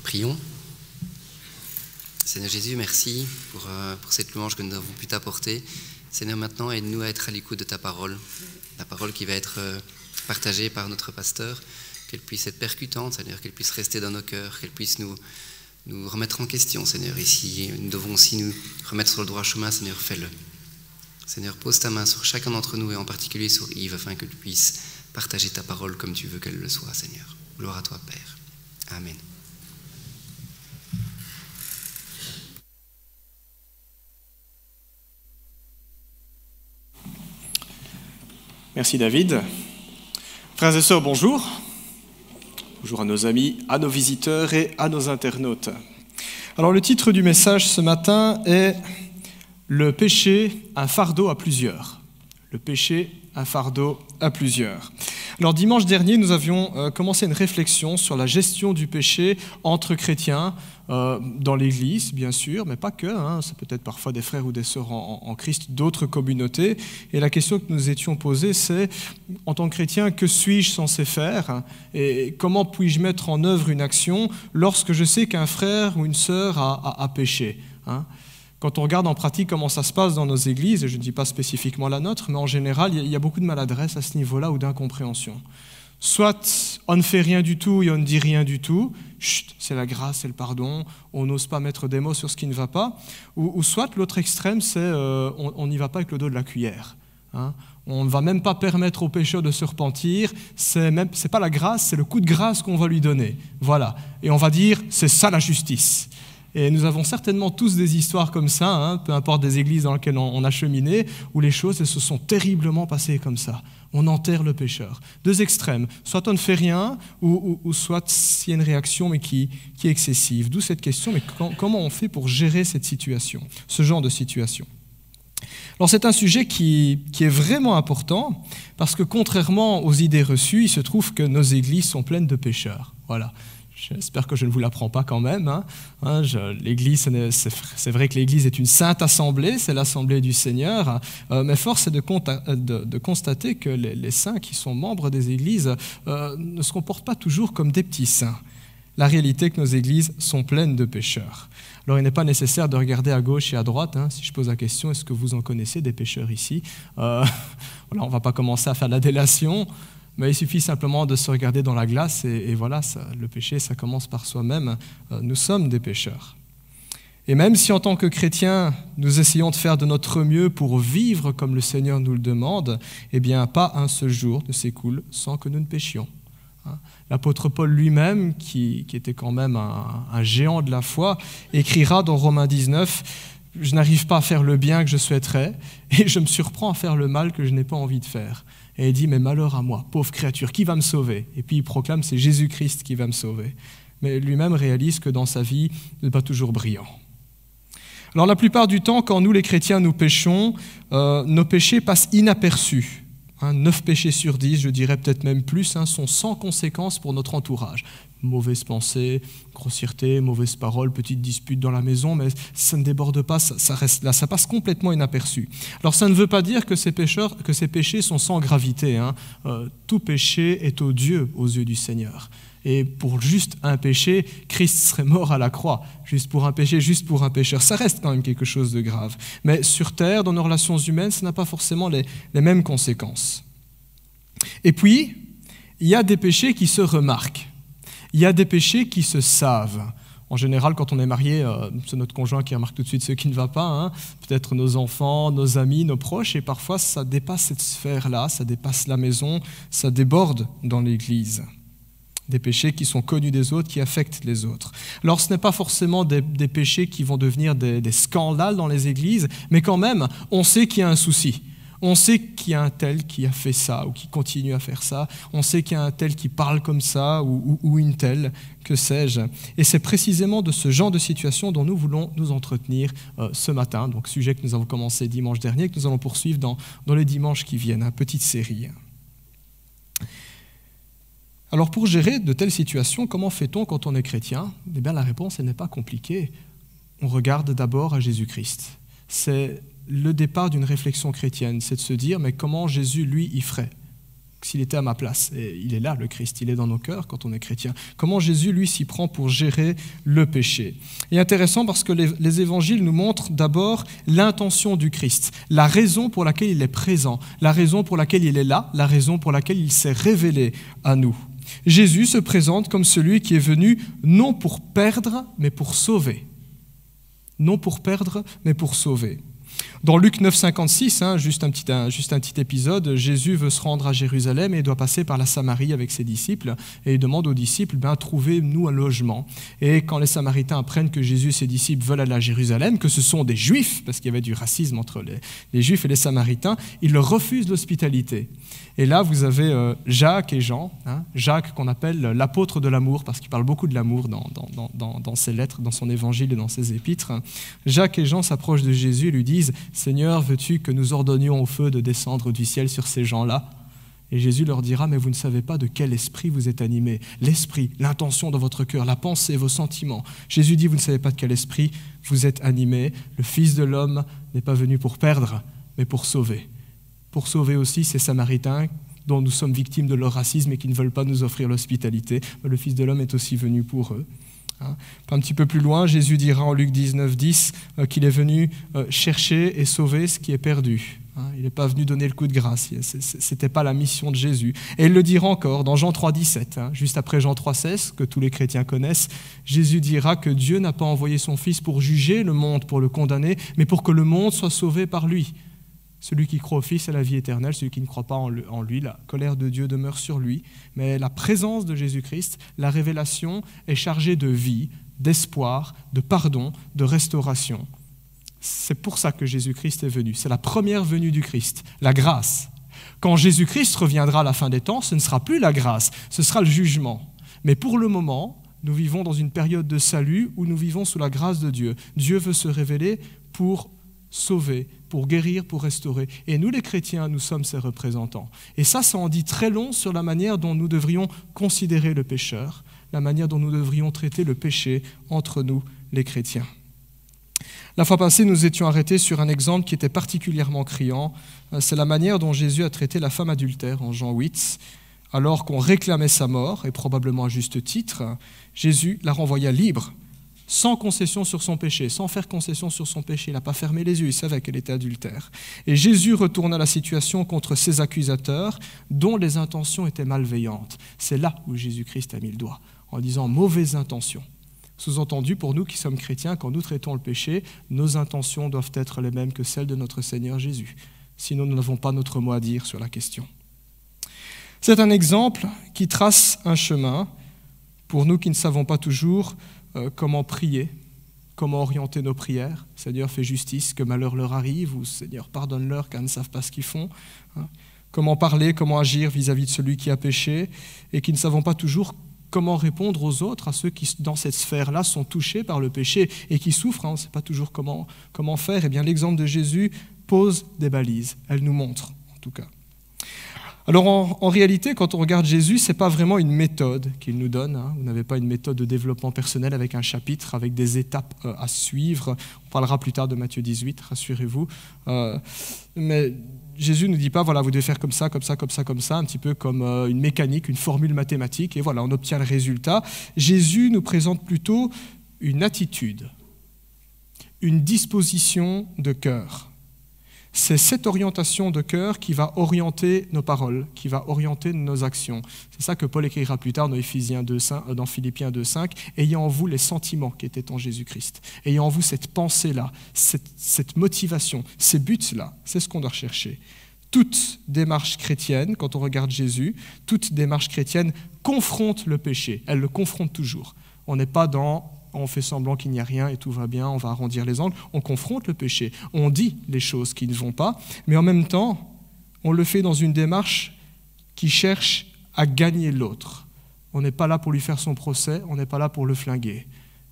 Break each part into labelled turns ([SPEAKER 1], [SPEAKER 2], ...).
[SPEAKER 1] Prions. Seigneur Jésus, merci pour cette louange que nous avons pu t'apporter. Seigneur, maintenant, aide-nous à être à l'écoute de ta parole, la parole qui va être partagée par notre pasteur, qu'elle puisse être percutante, Seigneur, qu'elle puisse rester dans nos cœurs, qu'elle puisse nous remettre en question, Seigneur. Et si nous devons aussi nous remettre sur le droit chemin, Seigneur, fais-le. Seigneur, pose ta main sur chacun d'entre nous et en particulier sur Yves, afin que tu puisses partager ta parole comme tu veux qu'elle le soit, Seigneur. Gloire à toi, Père. Amen.
[SPEAKER 2] Merci David. Frères et sœurs, bonjour. Bonjour à nos amis, à nos visiteurs et à nos internautes. Alors le titre du message ce matin est « Le péché, un fardeau à plusieurs ». Le péché, un fardeau à plusieurs. Alors dimanche dernier, nous avions commencé une réflexion sur la gestion du péché entre chrétiens, dans l'Église, bien sûr, mais pas que, c'est peut-être parfois des frères ou des sœurs en Christ d'autres communautés. Et la question que nous étions posée, c'est, en tant que chrétien, que suis-je censé faire et comment puis-je mettre en œuvre une action lorsque je sais qu'un frère ou une sœur a péché, Quand on regarde en pratique comment ça se passe dans nos églises, et je ne dis pas spécifiquement la nôtre, mais en général, il y a beaucoup de maladresse à ce niveau-là ou d'incompréhension. Soit on ne fait rien du tout et on ne dit rien du tout, chut, c'est la grâce, c'est le pardon, on n'ose pas mettre des mots sur ce qui ne va pas, ou soit l'autre extrême, c'est on n'y va pas avec le dos de la cuillère. On ne va même pas permettre au pécheur de se repentir, c'est pas la grâce, c'est le coup de grâce qu'on va lui donner. Voilà, et on va dire, c'est ça la justice. Et nous avons certainement tous des histoires comme ça, peu importe des églises dans lesquelles on a cheminé, où les choses se sont terriblement passées comme ça. On enterre le pécheur. Deux extrêmes, soit on ne fait rien, ou soit il y a une réaction mais qui est excessive. D'où cette question, mais comment on fait pour gérer cette situation, ce genre de situation ? Alors c'est un sujet qui est vraiment important, parce que contrairement aux idées reçues, il se trouve que nos églises sont pleines de pécheurs. Voilà. J'espère que je ne vous l'apprends pas quand même. L'Église, c'est vrai que l'Église est une sainte assemblée, c'est l'assemblée du Seigneur, mais force est de constater que les saints qui sont membres des églises ne se comportent pas toujours comme des petits saints. La réalité est que nos églises sont pleines de pécheurs. Alors il n'est pas nécessaire de regarder à gauche et à droite. Si je pose la question, est-ce que vous en connaissez des pécheurs ici ? Voilà, on ne va pas commencer à faire la délation. Mais il suffit simplement de se regarder dans la glace et voilà, le péché, ça commence par soi-même. Nous sommes des pécheurs. Et même si en tant que chrétiens, nous essayons de faire de notre mieux pour vivre comme le Seigneur nous le demande, eh bien, pas un seul jour ne s'écoule sans que nous ne péchions. L'apôtre Paul lui-même, qui était quand même un géant de la foi, écrira dans Romains 19 « Je n'arrive pas à faire le bien que je souhaiterais et je me surprends à faire le mal que je n'ai pas envie de faire. » Et il dit, mais malheur à moi, pauvre créature, qui va me sauver ? Et puis il proclame, c'est Jésus-Christ qui va me sauver. Mais lui-même réalise que dans sa vie, il n'est pas toujours brillant. Alors la plupart du temps, quand nous les chrétiens, nous péchons, nos péchés passent inaperçus. 9 péchés sur 10, je dirais peut-être même plus, sont sans conséquence pour notre entourage. Mauvaise pensée, grossièreté, mauvaise parole, petite dispute dans la maison, mais ça ne déborde pas, ça reste là, ça passe complètement inaperçu. Alors ça ne veut pas dire que ces péchés sont sans gravité. Tout péché est odieux aux yeux du Seigneur. Et pour juste un péché, Christ serait mort à la croix. Juste pour un péché, juste pour un pécheur. Ça reste quand même quelque chose de grave. Mais sur terre, dans nos relations humaines, ça n'a pas forcément les mêmes conséquences. Et puis, il y a des péchés qui se remarquent. Il y a des péchés qui se savent. En général, quand on est marié, c'est notre conjoint qui remarque tout de suite ce qui ne va pas. Peut-être nos enfants, nos amis, nos proches. Et parfois, ça dépasse cette sphère-là, ça dépasse la maison, ça déborde dans l'Église. Des péchés qui sont connus des autres, qui affectent les autres. Alors ce n'est pas forcément des péchés qui vont devenir des scandales dans les églises, mais quand même, on sait qu'il y a un souci. On sait qu'il y a un tel qui a fait ça ou qui continue à faire ça. On sait qu'il y a un tel qui parle comme ça ou une telle, que sais-je. Et c'est précisément de ce genre de situation dont nous voulons nous entretenir ce matin. Donc sujet que nous avons commencé dimanche dernier, que nous allons poursuivre dans les dimanches qui viennent, une petite série. Alors pour gérer de telles situations, comment fait-on quand on est chrétien ? Eh bien la réponse, elle n'est pas compliquée. On regarde d'abord à Jésus-Christ. C'est le départ d'une réflexion chrétienne, c'est de se dire, mais comment Jésus, lui, y ferait ? s'il était à ma place. Et il est là, le Christ, il est dans nos cœurs quand on est chrétien. Comment Jésus, lui, s'y prend pour gérer le péché. Et intéressant parce que les évangiles nous montrent d'abord l'intention du Christ, la raison pour laquelle il est présent, la raison pour laquelle il est là, la raison pour laquelle il s'est révélé à nous. Jésus se présente comme celui qui est venu non pour perdre, mais pour sauver. Non pour perdre, mais pour sauver. Dans Luc 9, 56, juste un petit épisode, Jésus veut se rendre à Jérusalem et il doit passer par la Samarie avec ses disciples. Et il demande aux disciples, trouvez-nous un logement. Et quand les Samaritains apprennent que Jésus et ses disciples veulent aller à Jérusalem, que ce sont des Juifs, parce qu'il y avait du racisme entre les Juifs et les Samaritains, ils leur refusent l'hospitalité. Et là, vous avez Jacques et Jean, Jacques qu'on appelle l'apôtre de l'amour, parce qu'il parle beaucoup de l'amour dans ses lettres, dans son évangile et dans ses épîtres. Jacques et Jean s'approchent de Jésus et lui disent « Seigneur, veux-tu que nous ordonnions au feu de descendre du ciel sur ces gens-là » Et Jésus leur dira « Mais vous ne savez pas de quel esprit vous êtes animés. L'esprit, l'intention dans votre cœur, la pensée, vos sentiments. » Jésus dit « Vous ne savez pas de quel esprit vous êtes animés. Le Fils de l'homme n'est pas venu pour perdre, mais pour sauver. » Pour sauver aussi ces Samaritains dont nous sommes victimes de leur racisme et qui ne veulent pas nous offrir l'hospitalité. Le Fils de l'homme est aussi venu pour eux. Un petit peu plus loin, Jésus dira en Luc 19, 10 qu'il est venu chercher et sauver ce qui est perdu. Il n'est pas venu donner le coup de grâce, ce n'était pas la mission de Jésus. Et il le dira encore dans Jean 3, 17, juste après Jean 3, 16, que tous les chrétiens connaissent. Jésus dira que Dieu n'a pas envoyé son Fils pour juger le monde, pour le condamner, mais pour que le monde soit sauvé par lui. Celui qui croit au Fils a la vie éternelle, celui qui ne croit pas en lui, la colère de Dieu demeure sur lui. Mais la présence de Jésus-Christ, la révélation est chargée de vie, d'espoir, de pardon, de restauration. C'est pour ça que Jésus-Christ est venu. C'est la première venue du Christ, la grâce. Quand Jésus-Christ reviendra à la fin des temps, ce ne sera plus la grâce, ce sera le jugement. Mais pour le moment, nous vivons dans une période de salut où nous vivons sous la grâce de Dieu. Dieu veut se révéler pour sauver, pour guérir, pour restaurer. Et nous, les chrétiens, nous sommes ses représentants. Et ça en dit très long sur la manière dont nous devrions considérer le pécheur, la manière dont nous devrions traiter le péché entre nous, les chrétiens. La fois passée, nous étions arrêtés sur un exemple qui était particulièrement criant. C'est la manière dont Jésus a traité la femme adultère en Jean 8. Alors qu'on réclamait sa mort, et probablement à juste titre, Jésus la renvoya libre, sans concession sur son péché, sans faire concession sur son péché. Il n'a pas fermé les yeux, il savait qu'elle était adultère. Et Jésus retourna la situation contre ses accusateurs, dont les intentions étaient malveillantes. C'est là où Jésus-Christ a mis le doigt, en disant « mauvaises intentions ». Sous-entendu, pour nous qui sommes chrétiens, quand nous traitons le péché, nos intentions doivent être les mêmes que celles de notre Seigneur Jésus. Sinon, nous n'avons pas notre mot à dire sur la question. C'est un exemple qui trace un chemin pour nous qui ne savons pas toujours comment prier, comment orienter nos prières. Seigneur, fais justice, que malheur leur arrive, ou Seigneur, pardonne-leur car ils ne savent pas ce qu'ils font. Comment parler, comment agir vis-à-vis de celui qui a péché, et qui ne savons pas toujours comment répondre aux autres, à ceux qui, dans cette sphère-là, sont touchés par le péché et qui souffrent. On ne sait pas toujours comment faire. Eh bien, l'exemple de Jésus pose des balises. Elle nous montre, en tout cas. Alors en réalité, quand on regarde Jésus, ce n'est pas vraiment une méthode qu'il nous donne. Vous n'avez pas une méthode de développement personnel avec un chapitre, avec des étapes à suivre. On parlera plus tard de Matthieu 18, rassurez-vous. Mais Jésus ne nous dit pas, voilà, vous devez faire comme ça, comme ça, comme ça, comme ça, un petit peu comme une mécanique, une formule mathématique, et voilà, on obtient le résultat. Jésus nous présente plutôt une attitude, une disposition de cœur. C'est cette orientation de cœur qui va orienter nos paroles, qui va orienter nos actions. C'est ça que Paul écrira plus tard dans Philippiens 2,5, « Ayant en vous les sentiments qui étaient en Jésus-Christ. Ayant en vous cette pensée-là, cette motivation, ces buts-là. » C'est ce qu'on doit rechercher. Toute démarche chrétienne, quand on regarde Jésus, toute démarche chrétienne confronte le péché. Elle le confronte toujours. On n'est pas dans... on fait semblant qu'il n'y a rien et tout va bien, on va arrondir les angles, on confronte le péché, on dit les choses qui ne vont pas, mais en même temps, on le fait dans une démarche qui cherche à gagner l'autre. On n'est pas là pour lui faire son procès, on n'est pas là pour le flinguer.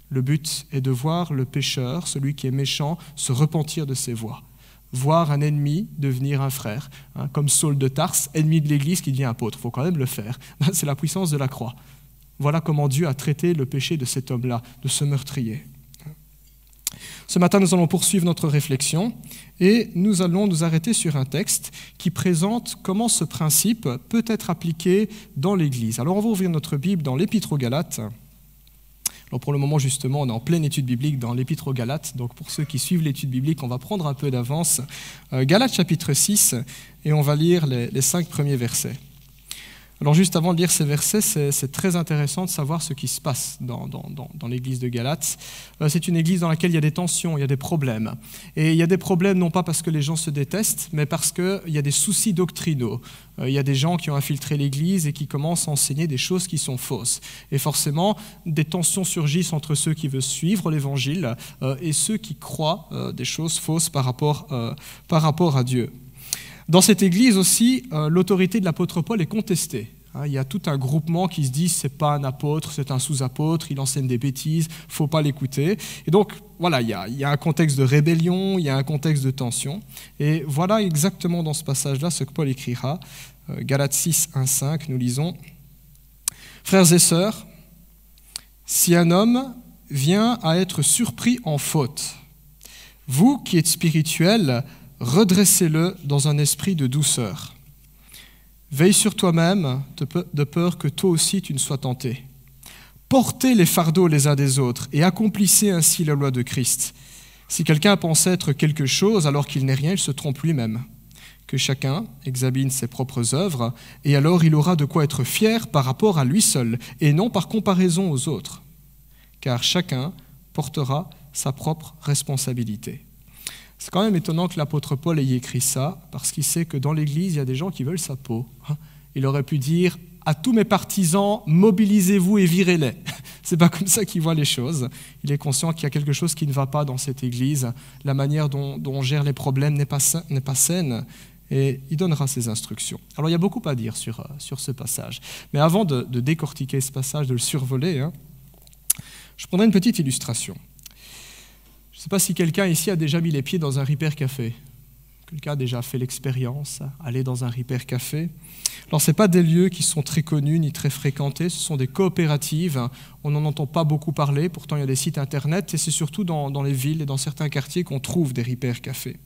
[SPEAKER 2] Le but est de voir le pécheur, celui qui est méchant, se repentir de ses voies. Voir un ennemi devenir un frère, comme Saul de Tarse, ennemi de l'Église qui devient apôtre. Il faut quand même le faire. C'est la puissance de la croix. Voilà comment Dieu a traité le péché de cet homme-là, de ce meurtrier. Ce matin, nous allons poursuivre notre réflexion et nous allons nous arrêter sur un texte qui présente comment ce principe peut être appliqué dans l'Église. Alors, on va ouvrir notre Bible dans l'Épître aux Galates. Alors pour le moment, justement, on est en pleine étude biblique dans l'Épître aux Galates. Donc pour ceux qui suivent l'étude biblique, on va prendre un peu d'avance. Galates chapitre 6, et on va lire les 5 premiers versets. Alors juste avant de lire ces versets, c'est très intéressant de savoir ce qui se passe dans l'église de Galates. C'est une église dans laquelle il y a des tensions, il y a des problèmes. Et il y a des problèmes non pas parce que les gens se détestent, mais parce qu'il y a des soucis doctrinaux. Il y a des gens qui ont infiltré l'église et qui commencent à enseigner des choses qui sont fausses. Et forcément, des tensions surgissent entre ceux qui veulent suivre l'évangile et ceux qui croient des choses fausses par rapport à Dieu. Dans cette église aussi, l'autorité de l'apôtre Paul est contestée. Il y a tout un groupement qui se dit c'est pas un apôtre, c'est un sous-apôtre, il enseigne des bêtises, faut pas l'écouter. Et donc voilà, il y a un contexte de rébellion, il y a un contexte de tension. Et voilà exactement dans ce passage-là ce que Paul écrira. Galates 6, 1, 5, nous lisons « Frères et sœurs, si un homme vient à être surpris en faute, vous qui êtes spirituels, redressez-le dans un esprit de douceur. Veille sur toi-même, de peur que toi aussi tu ne sois tenté. Portez les fardeaux les uns des autres et accomplissez ainsi la loi de Christ. Si quelqu'un pense être quelque chose alors qu'il n'est rien, il se trompe lui-même. Que chacun examine ses propres œuvres, et alors il aura de quoi être fier par rapport à lui seul, et non par comparaison aux autres. Car chacun portera sa propre responsabilité. » C'est quand même étonnant que l'apôtre Paul ait écrit ça, parce qu'il sait que dans l'Église, il y a des gens qui veulent sa peau. Il aurait pu dire « À tous mes partisans, mobilisez-vous et virez-les ». C'est pas comme ça qu'il voit les choses. Il est conscient qu'il y a quelque chose qui ne va pas dans cette Église. La manière dont on gère les problèmes n'est pas saine, et il donnera ses instructions. Alors il y a beaucoup à dire sur ce passage. Mais avant de décortiquer ce passage, de le survoler, je prendrai une petite illustration. Je ne sais pas si quelqu'un ici a déjà mis les pieds dans un Repair Café. Quelqu'un a déjà fait l'expérience, aller dans un Repair Café. Alors, ce n'est pas des lieux qui sont très connus ni très fréquentés, ce sont des coopératives. On n'en entend pas beaucoup parler, pourtant il y a des sites internet, et c'est surtout dans les villes et dans certains quartiers qu'on trouve des Repair Cafés.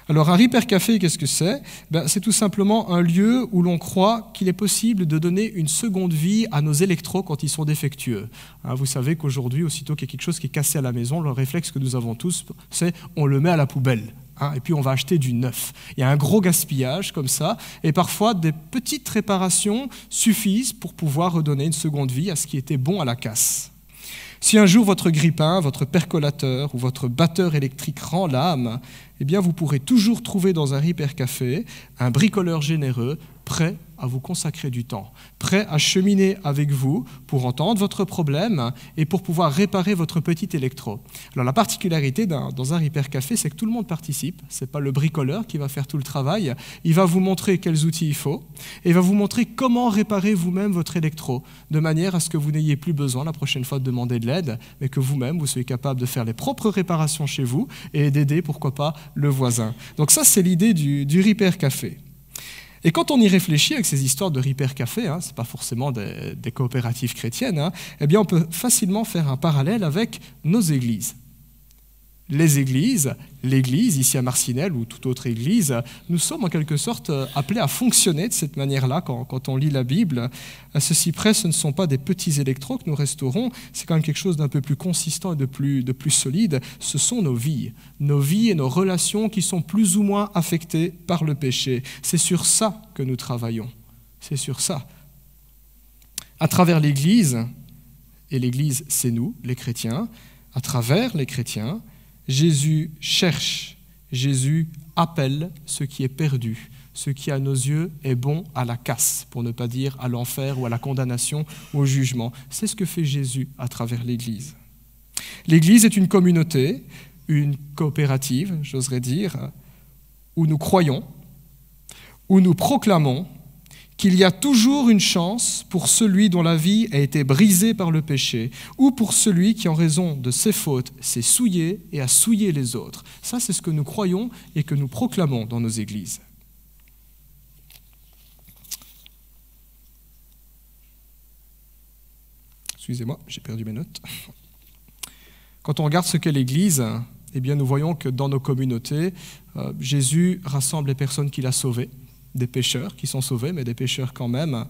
[SPEAKER 2] Alors, un Repair Café, qu'est-ce que c'est ? C'est tout simplement un lieu où l'on croit qu'il est possible de donner une seconde vie à nos électros quand ils sont défectueux. Vous savez qu'aujourd'hui, aussitôt qu'il y a quelque chose qui est cassé à la maison, le réflexe que nous avons tous, c'est on le met à la poubelle. Et puis on va acheter du neuf. Il y a un gros gaspillage comme ça, et parfois des petites réparations suffisent pour pouvoir redonner une seconde vie à ce qui était bon à la casse. Si un jour votre grille-pain, votre percolateur ou votre batteur électrique rend l'âme, eh bien vous pourrez toujours trouver dans un Repair Café un bricoleur généreux, prêt à vous consacrer du temps, prêt à cheminer avec vous pour entendre votre problème et pour pouvoir réparer votre petit électro. Alors la particularité dans un Repair Café, c'est que tout le monde participe. Ce n'est pas le bricoleur qui va faire tout le travail. Il va vous montrer quels outils il faut et il va vous montrer comment réparer vous-même votre électro, de manière à ce que vous n'ayez plus besoin la prochaine fois de demander de l'aide, mais que vous-même, vous soyez capable de faire les propres réparations chez vous et d'aider, pourquoi pas, le voisin. Donc ça, c'est l'idée du Repair Café. Et quand on y réfléchit avec ces histoires de Repair Café, ce n'est pas forcément des coopératives chrétiennes, eh bien on peut facilement faire un parallèle avec nos églises. Les églises, l'église ici à Marcinelle ou toute autre église, nous sommes en quelque sorte appelés à fonctionner de cette manière-là quand on lit la Bible. À ceci près, ce ne sont pas des petits électros que nous restaurons, c'est quand même quelque chose d'un peu plus consistant et de plus solide. Ce sont nos vies et nos relations qui sont plus ou moins affectées par le péché. C'est sur ça que nous travaillons, c'est sur ça. À travers l'église, et l'église c'est nous, les chrétiens, à travers les chrétiens, Jésus cherche, Jésus appelle ce qui est perdu, ce qui à nos yeux est bon à la casse, pour ne pas dire à l'enfer ou à la condamnation ou au jugement. C'est ce que fait Jésus à travers l'Église. L'Église est une communauté, une coopérative, j'oserais dire, où nous croyons, où nous proclamons qu'il y a toujours une chance pour celui dont la vie a été brisée par le péché, ou pour celui qui, en raison de ses fautes, s'est souillé et a souillé les autres. Ça, c'est ce que nous croyons et que nous proclamons dans nos églises. Excusez-moi, j'ai perdu mes notes. Quand on regarde ce qu'est l'Église, eh bien, nous voyons que dans nos communautés, Jésus rassemble les personnes qu'il a sauvées, des pécheurs qui sont sauvés, mais des pécheurs quand même,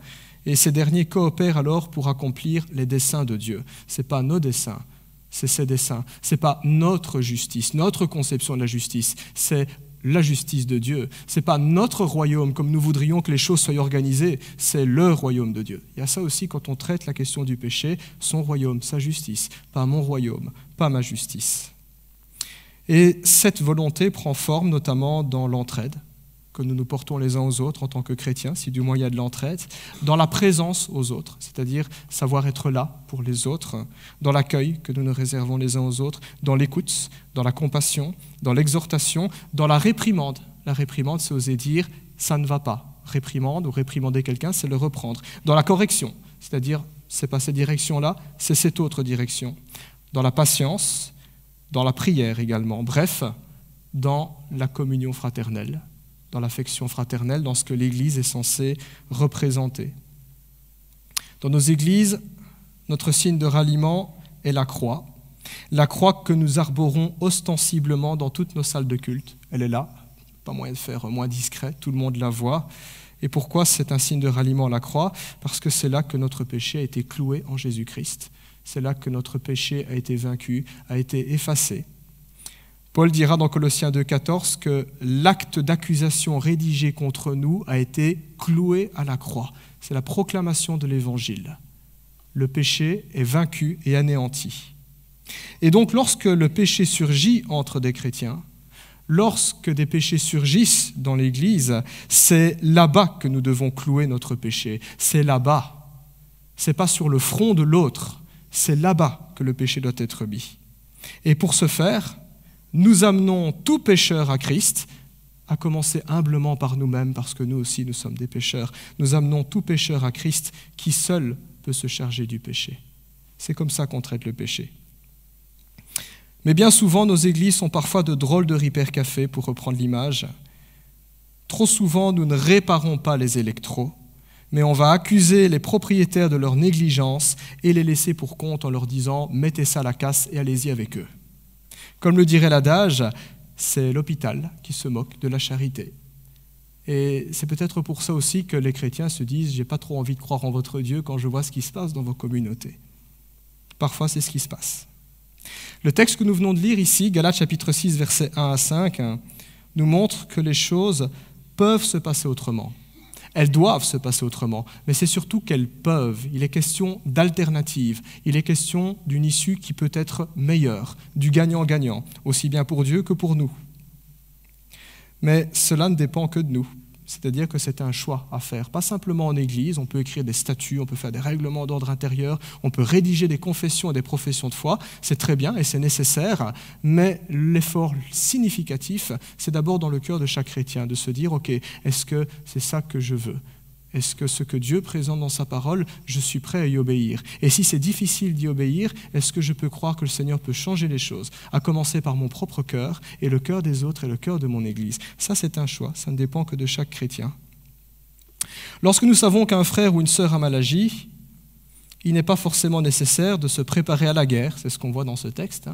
[SPEAKER 2] et ces derniers coopèrent alors pour accomplir les desseins de Dieu. Ce n'est pas nos desseins, c'est ses desseins. Ce n'est pas notre justice, notre conception de la justice, c'est la justice de Dieu. Ce n'est pas notre royaume comme nous voudrions que les choses soient organisées, c'est le royaume de Dieu. Il y a ça aussi quand on traite la question du péché, son royaume, sa justice, pas mon royaume, pas ma justice. Et cette volonté prend forme notamment dans l'entraide que nous nous portons les uns aux autres en tant que chrétiens, si du moins il y a de l'entraide, dans la présence aux autres, c'est-à-dire savoir être là pour les autres, dans l'accueil que nous nous réservons les uns aux autres, dans l'écoute, dans la compassion, dans l'exhortation, dans la réprimande. La réprimande, c'est oser dire « ça ne va pas ». Réprimande ou réprimander quelqu'un, c'est le reprendre. Dans la correction, c'est-à-dire « c'est pas cette direction-là, c'est cette autre direction ». Dans la patience, dans la prière également. Bref, dans la communion fraternelle, dans l'affection fraternelle, dans ce que l'Église est censée représenter. Dans nos églises, notre signe de ralliement est la croix que nous arborons ostensiblement dans toutes nos salles de culte. Elle est là, pas moyen de faire moins discret, tout le monde la voit. Et pourquoi c'est un signe de ralliement, la croix ? Parce que c'est là que notre péché a été cloué en Jésus-Christ. C'est là que notre péché a été vaincu, a été effacé. Paul dira dans Colossiens 2,14 que l'acte d'accusation rédigé contre nous a été cloué à la croix. C'est la proclamation de l'Évangile. Le péché est vaincu et anéanti. Et donc, lorsque le péché surgit entre des chrétiens, lorsque des péchés surgissent dans l'Église, c'est là-bas que nous devons clouer notre péché. C'est là-bas. Ce n'est pas sur le front de l'autre. C'est là-bas que le péché doit être mis. Et pour ce faire, nous amenons tout pécheur à Christ, à commencer humblement par nous-mêmes, parce que nous aussi, nous sommes des pécheurs. Nous amenons tout pécheur à Christ qui seul peut se charger du péché. C'est comme ça qu'on traite le péché. Mais bien souvent, nos églises sont parfois de drôles de riper-café, pour reprendre l'image. Trop souvent, nous ne réparons pas les électros, mais on va accuser les propriétaires de leur négligence et les laisser pour compte en leur disant « mettez ça à la casse et allez-y avec eux ». Comme le dirait l'adage, c'est l'hôpital qui se moque de la charité. Et c'est peut-être pour ça aussi que les chrétiens se disent « j'ai pas trop envie de croire en votre Dieu quand je vois ce qui se passe dans vos communautés ». Parfois, c'est ce qui se passe. Le texte que nous venons de lire ici, Galates chapitre 6, versets 1 à 5, nous montre que les choses peuvent se passer autrement. Elles doivent se passer autrement, mais c'est surtout qu'elles peuvent. Il est question d'alternative, il est question d'une issue qui peut être meilleure, du gagnant-gagnant, aussi bien pour Dieu que pour nous. Mais cela ne dépend que de nous, c'est-à-dire que c'est un choix à faire, pas simplement en Église, on peut écrire des statuts, on peut faire des règlements d'ordre intérieur, on peut rédiger des confessions et des professions de foi, c'est très bien et c'est nécessaire, mais l'effort significatif, c'est d'abord dans le cœur de chaque chrétien, de se dire, ok, est-ce que c'est ça que je veux ? Est-ce que ce que Dieu présente dans sa parole, je suis prêt à y obéir ? Et si c'est difficile d'y obéir, est-ce que je peux croire que le Seigneur peut changer les choses, à commencer par mon propre cœur et le cœur des autres et le cœur de mon Église ? Ça, c'est un choix, ça ne dépend que de chaque chrétien. Lorsque nous savons qu'un frère ou une sœur a mal agi, il n'est pas forcément nécessaire de se préparer à la guerre, c'est ce qu'on voit dans ce texte.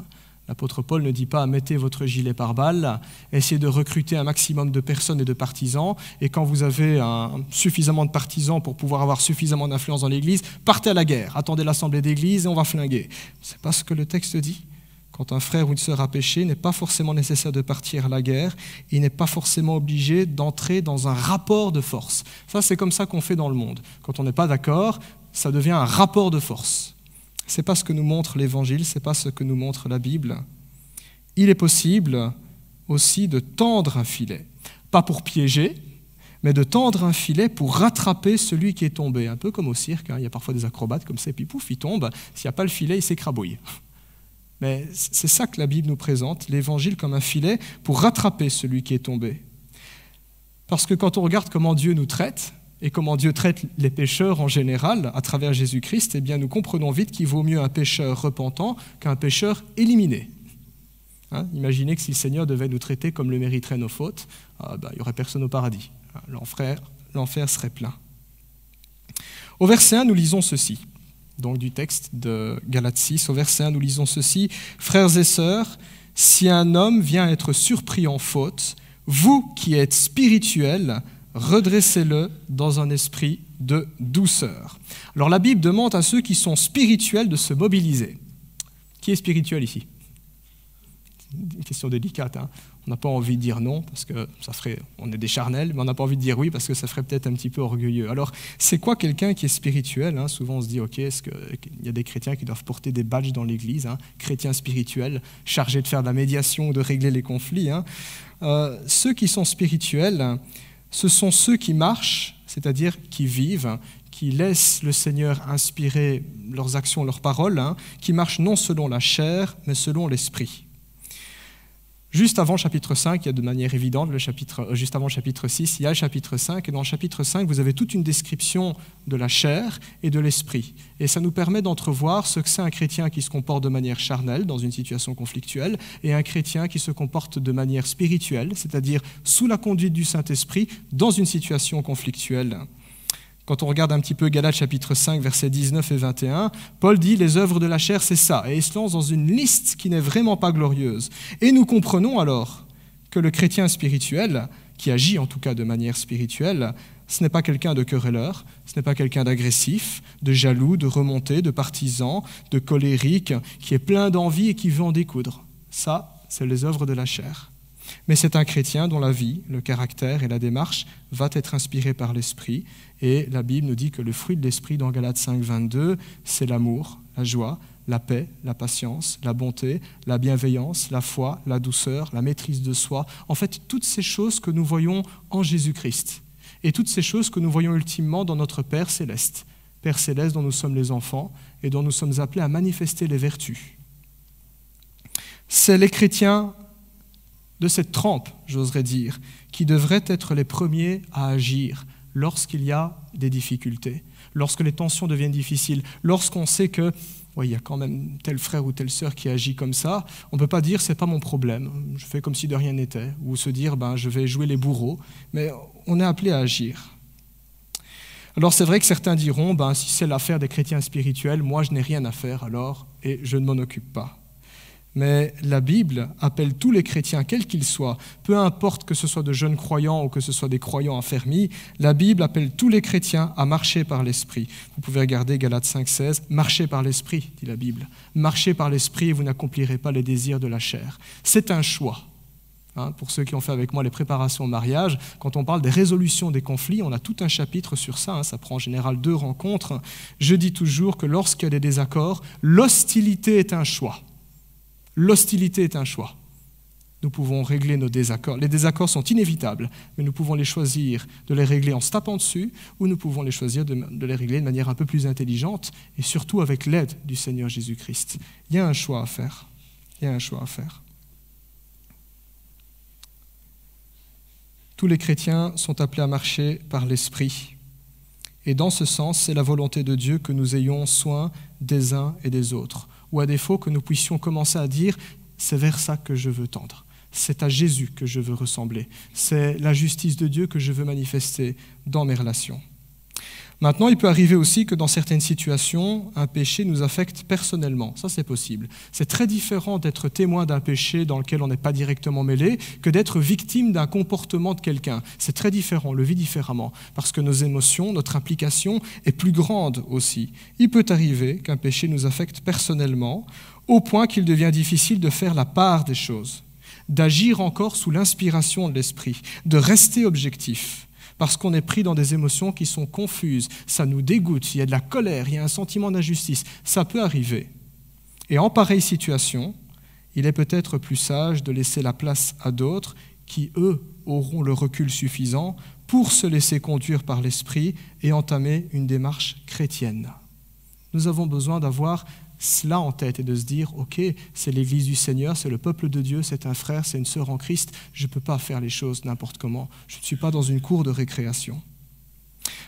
[SPEAKER 2] L'apôtre Paul ne dit pas « mettez votre gilet pare-balles, essayez de recruter un maximum de personnes et de partisans, et quand vous avez suffisamment de partisans pour pouvoir avoir suffisamment d'influence dans l'Église, partez à la guerre, attendez l'assemblée d'église et on va flinguer ». Ce n'est pas ce que le texte dit. Quand un frère ou une sœur a péché, il n'est pas forcément nécessaire de partir à la guerre, il n'est pas forcément obligé d'entrer dans un rapport de force. Ça, c'est comme ça qu'on fait dans le monde. Quand on n'est pas d'accord, ça devient un rapport de force. Ce n'est pas ce que nous montre l'Évangile, ce n'est pas ce que nous montre la Bible. Il est possible aussi de tendre un filet, pas pour piéger, mais de tendre un filet pour rattraper celui qui est tombé. Un peu comme au cirque, il y a parfois des acrobates comme ça, et puis pouf, il tombe, s'il n'y a pas le filet, il s'écrabouille. Mais c'est ça que la Bible nous présente, l'Évangile comme un filet pour rattraper celui qui est tombé. Parce que quand on regarde comment Dieu nous traite, et comment Dieu traite les pécheurs en général à travers Jésus-Christ, eh bien nous comprenons vite qu'il vaut mieux un pécheur repentant qu'un pécheur éliminé. Imaginez que si le Seigneur devait nous traiter comme le mériteraient nos fautes, il n'y aurait personne au paradis. L'enfer serait plein. Au verset 1, nous lisons ceci. Donc du texte de Galates 6, au verset 1, nous lisons ceci. « Frères et sœurs, si un homme vient être surpris en faute, vous qui êtes spirituels, redressez-le dans un esprit de douceur. Alors la Bible demande à ceux qui sont spirituels de se mobiliser. Qui est spirituel ici? Une question délicate, hein. On n'a pas envie de dire non, parce que on est des charnels, mais on n'a pas envie de dire oui, parce que ça ferait peut-être un petit peu orgueilleux. Alors, c'est quoi quelqu'un qui est spirituel, hein? Souvent, on se dit, ok, est-ce qu'il y a des chrétiens qui doivent porter des badges dans l'église, hein? Chrétiens spirituels, chargés de faire de la médiation ou de régler les conflits, hein? Ceux qui sont spirituels, ce sont ceux qui marchent, c'est-à-dire qui vivent, qui laissent le Seigneur inspirer leurs actions, leurs paroles, hein, qui marchent non selon la chair, mais selon l'esprit. Juste avant le chapitre 5, il y a de manière évidente, juste avant le chapitre 6, il y a le chapitre 5, et dans le chapitre 5, vous avez toute une description de la chair et de l'esprit. Et ça nous permet d'entrevoir ce que c'est un chrétien qui se comporte de manière charnelle dans une situation conflictuelle, et un chrétien qui se comporte de manière spirituelle, c'est-à-dire sous la conduite du Saint-Esprit, dans une situation conflictuelle. Quand on regarde un petit peu Galates chapitre 5, versets 19 et 21, Paul dit « Les œuvres de la chair, c'est ça », et il se lance dans une liste qui n'est vraiment pas glorieuse. Et nous comprenons alors que le chrétien spirituel, qui agit en tout cas de manière spirituelle, ce n'est pas quelqu'un de querelleur, ce n'est pas quelqu'un d'agressif, de jaloux, de remonté, de partisan, de colérique, qui est plein d'envie et qui veut en découdre. Ça, c'est les œuvres de la chair. Mais c'est un chrétien dont la vie, le caractère et la démarche va être inspirés par l'Esprit. Et la Bible nous dit que le fruit de l'Esprit dans Galates 5, 22, c'est l'amour, la joie, la paix, la patience, la bonté, la bienveillance, la foi, la douceur, la maîtrise de soi. En fait, toutes ces choses que nous voyons en Jésus-Christ. Et toutes ces choses que nous voyons ultimement dans notre Père céleste. Père céleste dont nous sommes les enfants et dont nous sommes appelés à manifester les vertus. C'est les chrétiens de cette trempe, j'oserais dire, qui devraient être les premiers à agir lorsqu'il y a des difficultés, lorsque les tensions deviennent difficiles, lorsqu'on sait que il y a quand même tel frère ou telle sœur qui agit comme ça, on ne peut pas dire c'est pas mon problème, je fais comme si de rien n'était, ou se dire je vais jouer les bourreaux, mais on est appelé à agir. Alors c'est vrai que certains diront si c'est l'affaire des chrétiens spirituels, moi je n'ai rien à faire alors et je ne m'en occupe pas. Mais la Bible appelle tous les chrétiens, quels qu'ils soient, peu importe que ce soit de jeunes croyants ou que ce soit des croyants affermis, la Bible appelle tous les chrétiens à marcher par l'Esprit. Vous pouvez regarder Galates 5, 16, « Marchez par l'Esprit », dit la Bible. « Marchez par l'Esprit et vous n'accomplirez pas les désirs de la chair. » C'est un choix. Pour ceux qui ont fait avec moi les préparations au mariage, quand on parle des résolutions des conflits, on a tout un chapitre sur ça, ça prend en général 2 rencontres. Je dis toujours que lorsqu'il y a des désaccords, l'hostilité est un choix. L'hostilité est un choix. Nous pouvons régler nos désaccords. Les désaccords sont inévitables, mais nous pouvons les choisir de les régler en se tapant dessus, ou nous pouvons les choisir de les régler de manière un peu plus intelligente, et surtout avec l'aide du Seigneur Jésus-Christ. Il y a un choix à faire. Il y a un choix à faire. Tous les chrétiens sont appelés à marcher par l'Esprit. Et dans ce sens, c'est la volonté de Dieu que nous ayons soin des uns et des autres. Ou à défaut que nous puissions commencer à dire « c'est vers ça que je veux tendre, c'est à Jésus que je veux ressembler, c'est la justice de Dieu que je veux manifester dans mes relations ». Maintenant, il peut arriver aussi que dans certaines situations, un péché nous affecte personnellement. Ça, c'est possible. C'est très différent d'être témoin d'un péché dans lequel on n'est pas directement mêlé que d'être victime d'un comportement de quelqu'un. C'est très différent, on le vit différemment, parce que nos émotions, notre implication est plus grande aussi. Il peut arriver qu'un péché nous affecte personnellement, au point qu'il devient difficile de faire la part des choses, d'agir encore sous l'inspiration de l'esprit, de rester objectif. Parce qu'on est pris dans des émotions qui sont confuses, ça nous dégoûte, il y a de la colère, il y a un sentiment d'injustice, ça peut arriver. Et en pareille situation, il est peut-être plus sage de laisser la place à d'autres qui, eux, auront le recul suffisant pour se laisser conduire par l'Esprit et entamer une démarche chrétienne. Nous avons besoin d'avoir cela en tête et de se dire, ok, c'est l'Église du Seigneur, c'est le peuple de Dieu, c'est un frère, c'est une sœur en Christ, je ne peux pas faire les choses n'importe comment, je ne suis pas dans une cour de récréation.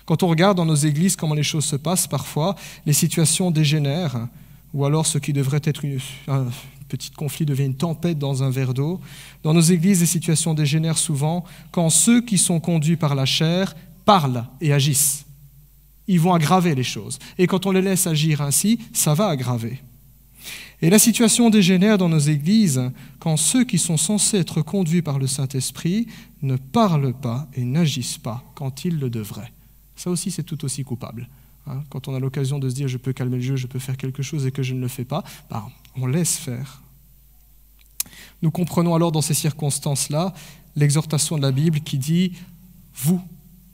[SPEAKER 2] Quand on regarde dans nos églises comment les choses se passent, parfois, les situations dégénèrent, ou alors ce qui devrait être un petit conflit devient une tempête dans un verre d'eau. Dans nos églises, les situations dégénèrent souvent quand ceux qui sont conduits par la chair parlent et agissent. Ils vont aggraver les choses. Et quand on les laisse agir ainsi, ça va aggraver. Et la situation dégénère dans nos églises quand ceux qui sont censés être conduits par le Saint-Esprit ne parlent pas et n'agissent pas quand ils le devraient. Ça aussi, c'est tout aussi coupable. Quand on a l'occasion de se dire « je peux calmer le jeu, je peux faire quelque chose » et que je ne le fais pas, on laisse faire. Nous comprenons alors dans ces circonstances-là l'exhortation de la Bible qui dit « vous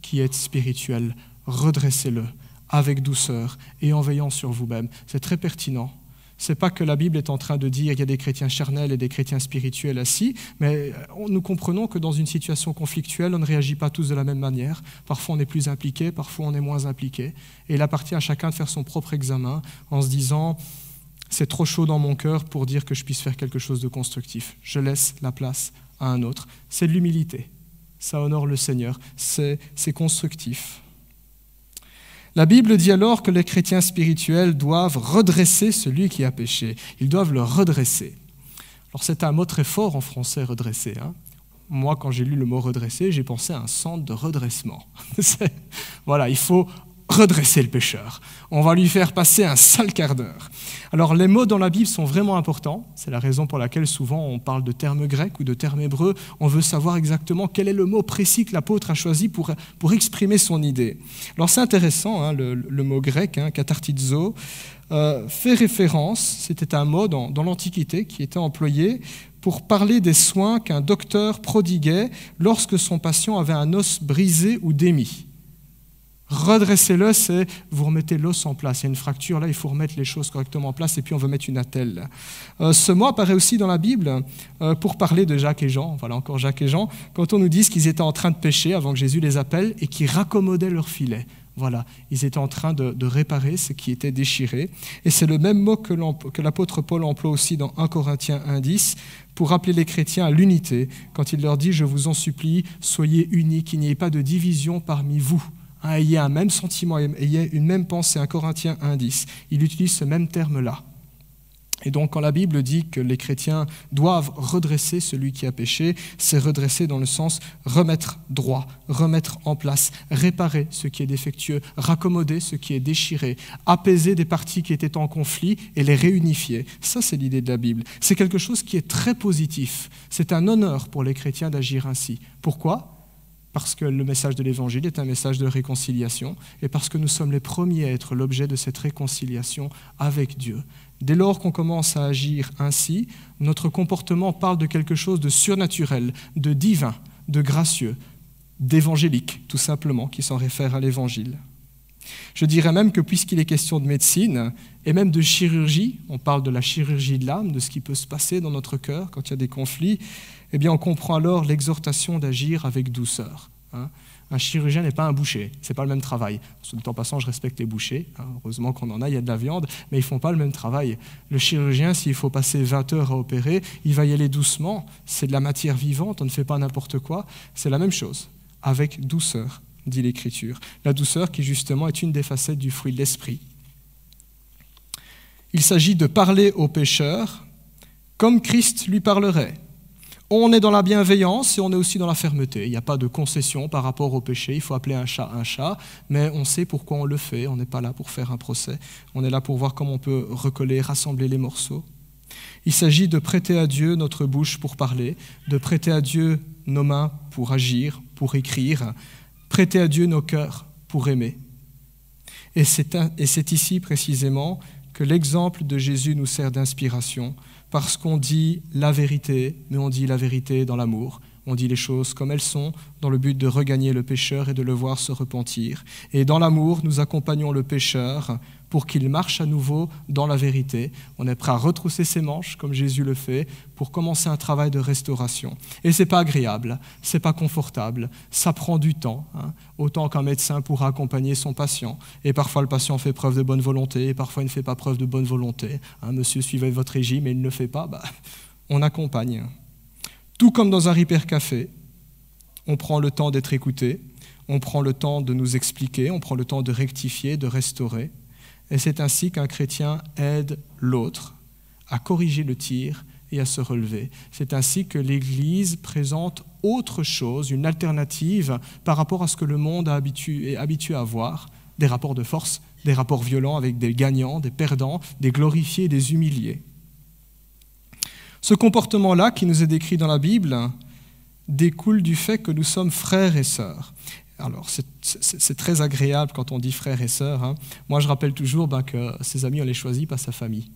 [SPEAKER 2] qui êtes spirituels, redressez-le avec douceur et en veillant sur vous-même ». C'est très pertinent. Ce n'est pas que la Bible est en train de dire qu'il y a des chrétiens charnels et des chrétiens spirituels assis, mais nous comprenons que dans une situation conflictuelle, on ne réagit pas tous de la même manière. Parfois on est plus impliqué, parfois on est moins impliqué. Et il appartient à chacun de faire son propre examen en se disant « c'est trop chaud dans mon cœur pour dire que je puisse faire quelque chose de constructif. Je laisse la place à un autre. » C'est de l'humilité. Ça honore le Seigneur. C'est constructif. La Bible dit alors que les chrétiens spirituels doivent redresser celui qui a péché. Ils doivent le redresser. Alors c'est un mot très fort en français, redresser. Moi, quand j'ai lu le mot redresser, j'ai pensé à un centre de redressement. Voilà, il faut redresser le pécheur. On va lui faire passer un sale quart d'heure. Alors les mots dans la Bible sont vraiment importants. C'est la raison pour laquelle souvent on parle de termes grecs ou de termes hébreux. On veut savoir exactement quel est le mot précis que l'apôtre a choisi pour exprimer son idée. Alors c'est intéressant, le mot grec, katartizo, fait référence, c'était un mot dans l'Antiquité qui était employé pour parler des soins qu'un docteur prodiguait lorsque son patient avait un os brisé ou démis. Redressez-le, c'est vous remettez l'os en place. Il y a une fracture, là, il faut remettre les choses correctement en place et puis on veut mettre une attelle. Ce mot apparaît aussi dans la Bible pour parler de Jacques et Jean. Voilà encore Jacques et Jean, quand on nous dit qu'ils étaient en train de pécher avant que Jésus les appelle et qu'ils raccommodaient leur filet. Voilà, ils étaient en train de réparer ce qui était déchiré. Et c'est le même mot que l'apôtre Paul emploie aussi dans 1 Corinthiens 1,10 pour rappeler les chrétiens à l'unité quand il leur dit « Je vous en supplie, soyez unis, qu'il n'y ait pas de division parmi vous ». Ayez un même sentiment, ayez une même pensée, 1 Corinthiens 1,10. Il utilise ce même terme-là. Et donc, quand la Bible dit que les chrétiens doivent redresser celui qui a péché, c'est redresser dans le sens remettre droit, remettre en place, réparer ce qui est défectueux, raccommoder ce qui est déchiré, apaiser des parties qui étaient en conflit et les réunifier. Ça, c'est l'idée de la Bible. C'est quelque chose qui est très positif. C'est un honneur pour les chrétiens d'agir ainsi. Pourquoi ? Parce que le message de l'Évangile est un message de réconciliation et parce que nous sommes les premiers à être l'objet de cette réconciliation avec Dieu. Dès lors qu'on commence à agir ainsi, notre comportement parle de quelque chose de surnaturel, de divin, de gracieux, d'évangélique, tout simplement, qui s'en réfère à l'Évangile. Je dirais même que puisqu'il est question de médecine et même de chirurgie, on parle de la chirurgie de l'âme, de ce qui peut se passer dans notre cœur quand il y a des conflits, eh bien on comprend alors l'exhortation d'agir avec douceur. Un chirurgien n'est pas un boucher, ce n'est pas le même travail. Sur le temps passant, je respecte les bouchers, heureusement qu'on en a, il y a de la viande, mais ils ne font pas le même travail. Le chirurgien, s'il faut passer 20 heures à opérer, il va y aller doucement, c'est de la matière vivante, on ne fait pas n'importe quoi, c'est la même chose, avec douceur, dit l'Écriture. La douceur qui justement est une des facettes du fruit de l'esprit. Il s'agit de parler au pécheur comme Christ lui parlerait. On est dans la bienveillance et on est aussi dans la fermeté. Il n'y a pas de concession par rapport au péché. Il faut appeler un chat, mais on sait pourquoi on le fait. On n'est pas là pour faire un procès. On est là pour voir comment on peut recoller, rassembler les morceaux. Il s'agit de prêter à Dieu notre bouche pour parler, de prêter à Dieu nos mains pour agir, pour écrire, prêter à Dieu nos cœurs pour aimer. Et c'est ici précisément que l'exemple de Jésus nous sert d'inspiration, parce qu'on dit la vérité, mais on dit la vérité dans l'amour. On dit les choses comme elles sont, dans le but de regagner le pécheur et de le voir se repentir. Et dans l'amour, nous accompagnons le pécheur pour qu'il marche à nouveau dans la vérité. On est prêt à retrousser ses manches, comme Jésus le fait, pour commencer un travail de restauration. Et ce n'est pas agréable, ce n'est pas confortable, ça prend du temps, autant qu'un médecin pourra accompagner son patient. Et parfois, le patient fait preuve de bonne volonté, et parfois, il ne fait pas preuve de bonne volonté. Monsieur, suivez votre régime et il ne le fait pas, on accompagne. Tout comme dans un Repair Café, on prend le temps d'être écouté, on prend le temps de nous expliquer, on prend le temps de rectifier, de restaurer. Et c'est ainsi qu'un chrétien aide l'autre à corriger le tir et à se relever. C'est ainsi que l'Église présente autre chose, une alternative par rapport à ce que le monde est habitué à voir, des rapports de force, des rapports violents avec des gagnants, des perdants, des glorifiés et des humiliés. Ce comportement-là, qui nous est décrit dans la Bible, découle du fait que nous sommes frères et sœurs. Alors, c'est très agréable quand on dit frères et sœurs. Hein. Moi, je rappelle toujours que ses amis, on les choisit par sa famille.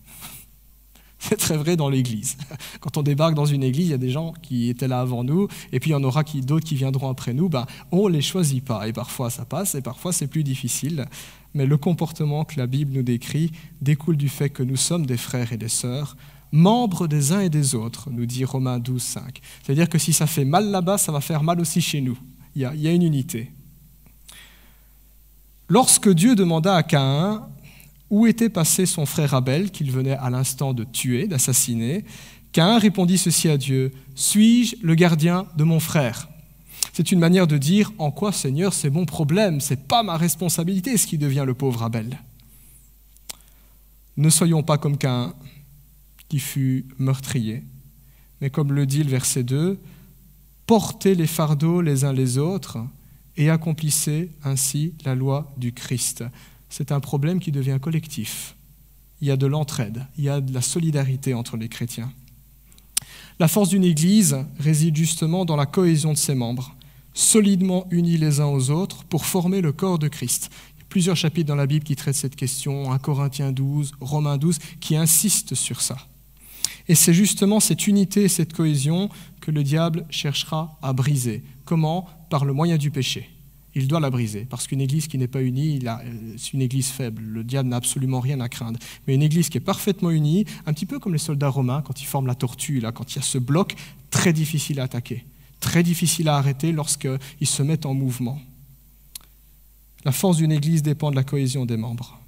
[SPEAKER 2] C'est très vrai dans l'Église. Quand on débarque dans une église, il y a des gens qui étaient là avant nous, et puis il y en aura d'autres qui viendront après nous. On ne les choisit pas, et parfois ça passe, et parfois c'est plus difficile. Mais le comportement que la Bible nous décrit découle du fait que nous sommes des frères et des sœurs, membres des uns et des autres, nous dit Romains 12, 5. C'est-à-dire que si ça fait mal là-bas, ça va faire mal aussi chez nous. Il y a une unité. Lorsque Dieu demanda à Caïn où était passé son frère Abel, qu'il venait à l'instant de tuer, d'assassiner, Caïn répondit ceci à Dieu, « Suis-je le gardien de mon frère ?» C'est une manière de dire, « En quoi, Seigneur, c'est mon problème, c'est pas ma responsabilité ce qui devient le pauvre Abel. » Ne soyons pas comme Caïn, qui fut meurtrier, mais comme le dit le verset 2, « Portez les fardeaux les uns les autres et accomplissez ainsi la loi du Christ. » C'est un problème qui devient collectif. Il y a de l'entraide, il y a de la solidarité entre les chrétiens. La force d'une Église réside justement dans la cohésion de ses membres, solidement unis les uns aux autres pour former le corps de Christ. Il y a plusieurs chapitres dans la Bible qui traitent cette question, 1 Corinthiens 12, Romains 12, qui insistent sur ça. Et c'est justement cette unité et cette cohésion que le diable cherchera à briser. Comment ? Par le moyen du péché. Il doit la briser, parce qu'une église qui n'est pas unie, c'est une église faible. Le diable n'a absolument rien à craindre. Mais une église qui est parfaitement unie, un petit peu comme les soldats romains, quand ils forment la tortue, là, quand il y a ce bloc, très difficile à attaquer, très difficile à arrêter lorsqu'ils se mettent en mouvement. La force d'une église dépend de la cohésion des membres.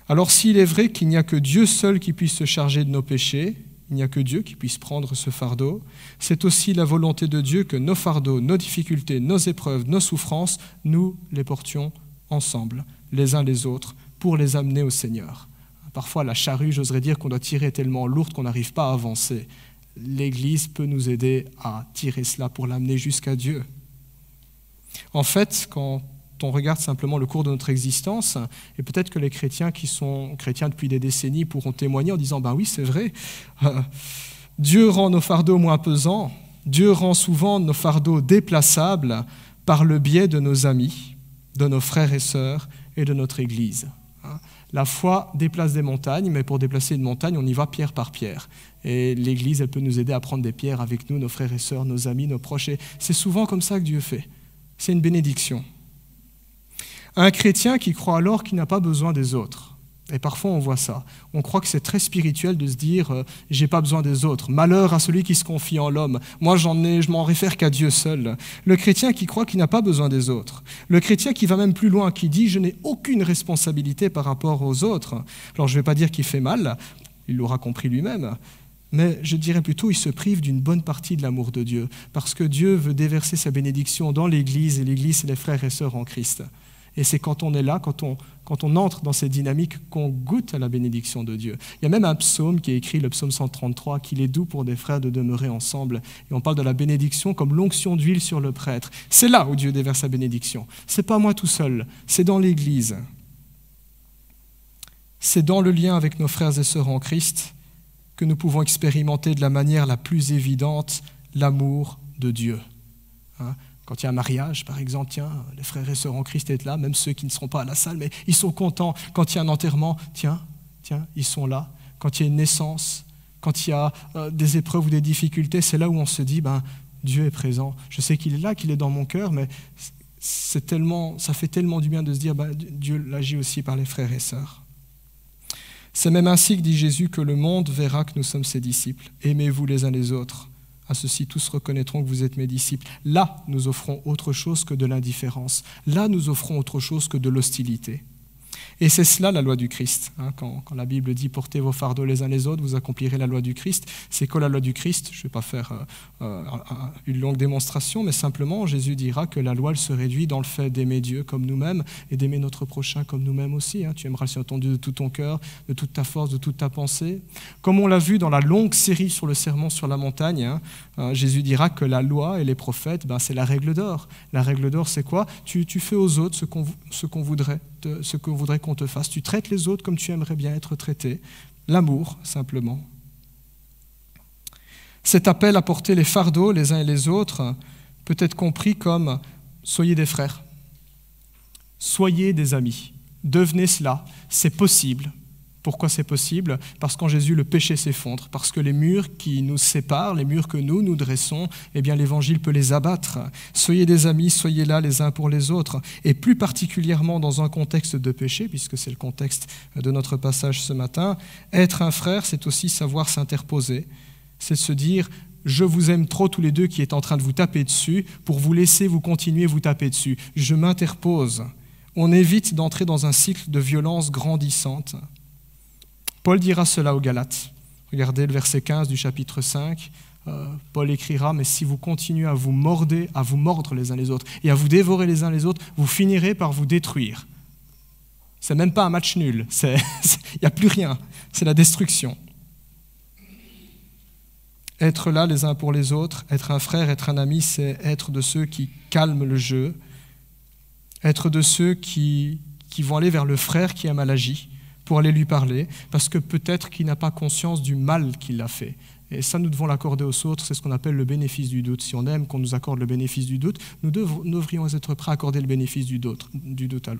[SPEAKER 2] Alors s'il est vrai qu'il n'y a que Dieu seul qui puisse se charger de nos péchés, il n'y a que Dieu qui puisse prendre ce fardeau. C'est aussi la volonté de Dieu que nos fardeaux, nos difficultés, nos épreuves, nos souffrances, nous les portions ensemble, les uns les autres, pour les amener au Seigneur. Parfois, la charrue, j'oserais dire qu'on doit tirer tellement lourde qu'on n'arrive pas à avancer. L'Église peut nous aider à tirer cela pour l'amener jusqu'à Dieu. En fait, quand on regarde simplement le cours de notre existence, et peut-être que les chrétiens qui sont chrétiens depuis des décennies pourront témoigner en disant « Ben oui, c'est vrai, Dieu rend nos fardeaux moins pesants, Dieu rend souvent nos fardeaux déplaçables par le biais de nos amis, de nos frères et sœurs et de notre Église. » La foi déplace des montagnes, mais pour déplacer une montagne, on y va pierre par pierre. Et l'Église, elle peut nous aider à prendre des pierres avec nous, nos frères et sœurs, nos amis, nos proches. Et c'est souvent comme ça que Dieu fait. C'est une bénédiction. Un chrétien qui croit alors qu'il n'a pas besoin des autres. Et parfois on voit ça. On croit que c'est très spirituel de se dire « j'ai pas besoin des autres ». Malheur à celui qui se confie en l'homme. Moi je m'en réfère qu'à Dieu seul. Le chrétien qui croit qu'il n'a pas besoin des autres. Le chrétien qui va même plus loin, qui dit « je n'ai aucune responsabilité par rapport aux autres ». Alors je ne vais pas dire qu'il fait mal, il l'aura compris lui-même. Mais je dirais plutôt il se prive d'une bonne partie de l'amour de Dieu. Parce que Dieu veut déverser sa bénédiction dans l'Église, et l'Église c'est les frères et sœurs en Christ. Et c'est quand on est là, quand on entre dans ces dynamiques, qu'on goûte à la bénédiction de Dieu. Il y a même un psaume qui est écrit, le psaume 133, qu'il est doux pour des frères de demeurer ensemble. Et on parle de la bénédiction comme l'onction d'huile sur le prêtre. C'est là où Dieu déverse sa bénédiction. Ce n'est pas moi tout seul, c'est dans l'Église. C'est dans le lien avec nos frères et sœurs en Christ que nous pouvons expérimenter de la manière la plus évidente l'amour de Dieu. Quand il y a un mariage, par exemple, tiens, les frères et sœurs en Christ sont là, même ceux qui ne seront pas à la salle, mais ils sont contents. Quand il y a un enterrement, tiens, ils sont là. Quand il y a une naissance, quand il y a des épreuves ou des difficultés, c'est là où on se dit, Dieu est présent. Je sais qu'il est là, qu'il est dans mon cœur, mais ça fait tellement du bien de se dire, Dieu l'agit aussi par les frères et sœurs. C'est même ainsi que dit Jésus que le monde verra que nous sommes ses disciples. Aimez-vous les uns les autres. À ceux-ci, tous reconnaîtront que vous êtes mes disciples. Là, nous offrons autre chose que de l'indifférence. Là, nous offrons autre chose que de l'hostilité. Et c'est cela la loi du Christ. Quand la Bible dit « portez vos fardeaux les uns les autres, vous accomplirez la loi du Christ », c'est quoi la loi du Christ ? Je ne vais pas faire une longue démonstration, mais simplement Jésus dira que la loi elle se réduit dans le fait d'aimer Dieu comme nous-mêmes et d'aimer notre prochain comme nous-mêmes aussi. Tu aimeras le Seigneur ton Dieu de tout ton cœur, de toute ta force, de toute ta pensée. Comme on l'a vu dans la longue série sur le sermon sur la montagne, Jésus dira que la loi et les prophètes, c'est la règle d'or. La règle d'or, c'est quoi ? Tu fais aux autres ce qu'on voudrait qu'on te fasse. Tu traites les autres comme tu aimerais bien être traité. L'amour, simplement. Cet appel à porter les fardeaux les uns et les autres peut être compris comme « soyez des frères, soyez des amis, devenez cela, c'est possible ». Pourquoi c'est possible ? Parce qu'en Jésus, le péché s'effondre, parce que les murs qui nous séparent, les murs que nous dressons, eh bien l'Évangile peut les abattre. Soyez des amis, soyez là les uns pour les autres, et plus particulièrement dans un contexte de péché, puisque c'est le contexte de notre passage ce matin, être un frère, c'est aussi savoir s'interposer, c'est se dire « je vous aime trop tous les deux qui êtes en train de vous taper dessus, pour vous laisser vous continuer vous taper dessus. Je m'interpose ». On évite d'entrer dans un cycle de violence grandissante. Paul dira cela aux Galates. Regardez le verset 15 du chapitre 5. Paul écrira « Mais si vous continuez à vous mordre les uns les autres et à vous dévorer les uns les autres, vous finirez par vous détruire. » C'est même pas un match nul. Il n'y a plus rien. C'est la destruction. Être là les uns pour les autres, être un frère, être un ami, c'est être de ceux qui calment le jeu, être de ceux qui vont aller vers le frère qui a mal agi, pour aller lui parler, parce que peut-être qu'il n'a pas conscience du mal qu'il a fait. Et ça, nous devons l'accorder aux autres, c'est ce qu'on appelle le bénéfice du doute. Si on aime qu'on nous accorde le bénéfice du doute, nous devrions être prêts à accorder le bénéfice du doute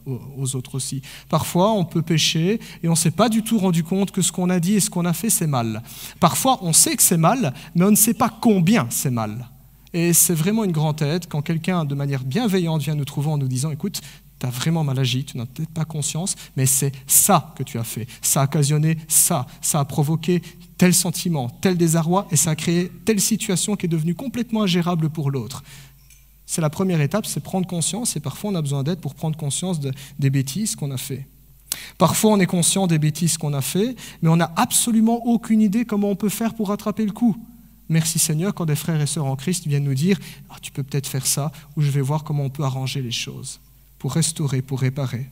[SPEAKER 2] aux autres aussi. Parfois, on peut pécher et on ne s'est pas du tout rendu compte que ce qu'on a dit et ce qu'on a fait, c'est mal. Parfois, on sait que c'est mal, mais on ne sait pas combien c'est mal. Et c'est vraiment une grande aide quand quelqu'un, de manière bienveillante, vient nous trouver en nous disant « Écoute, tu as vraiment mal agi, tu n'as peut-être pas conscience, mais c'est ça que tu as fait. Ça a occasionné ça a provoqué tel sentiment, tel désarroi, et ça a créé telle situation qui est devenue complètement ingérable pour l'autre. » C'est la première étape, c'est prendre conscience, et parfois on a besoin d'aide pour prendre conscience des bêtises qu'on a fait. Parfois on est conscient des bêtises qu'on a fait, mais on n'a absolument aucune idée comment on peut faire pour rattraper le coup. Merci Seigneur quand des frères et sœurs en Christ viennent nous dire « Tu peux peut-être faire ça » ou « Je vais voir comment on peut arranger les choses » pour restaurer, pour réparer.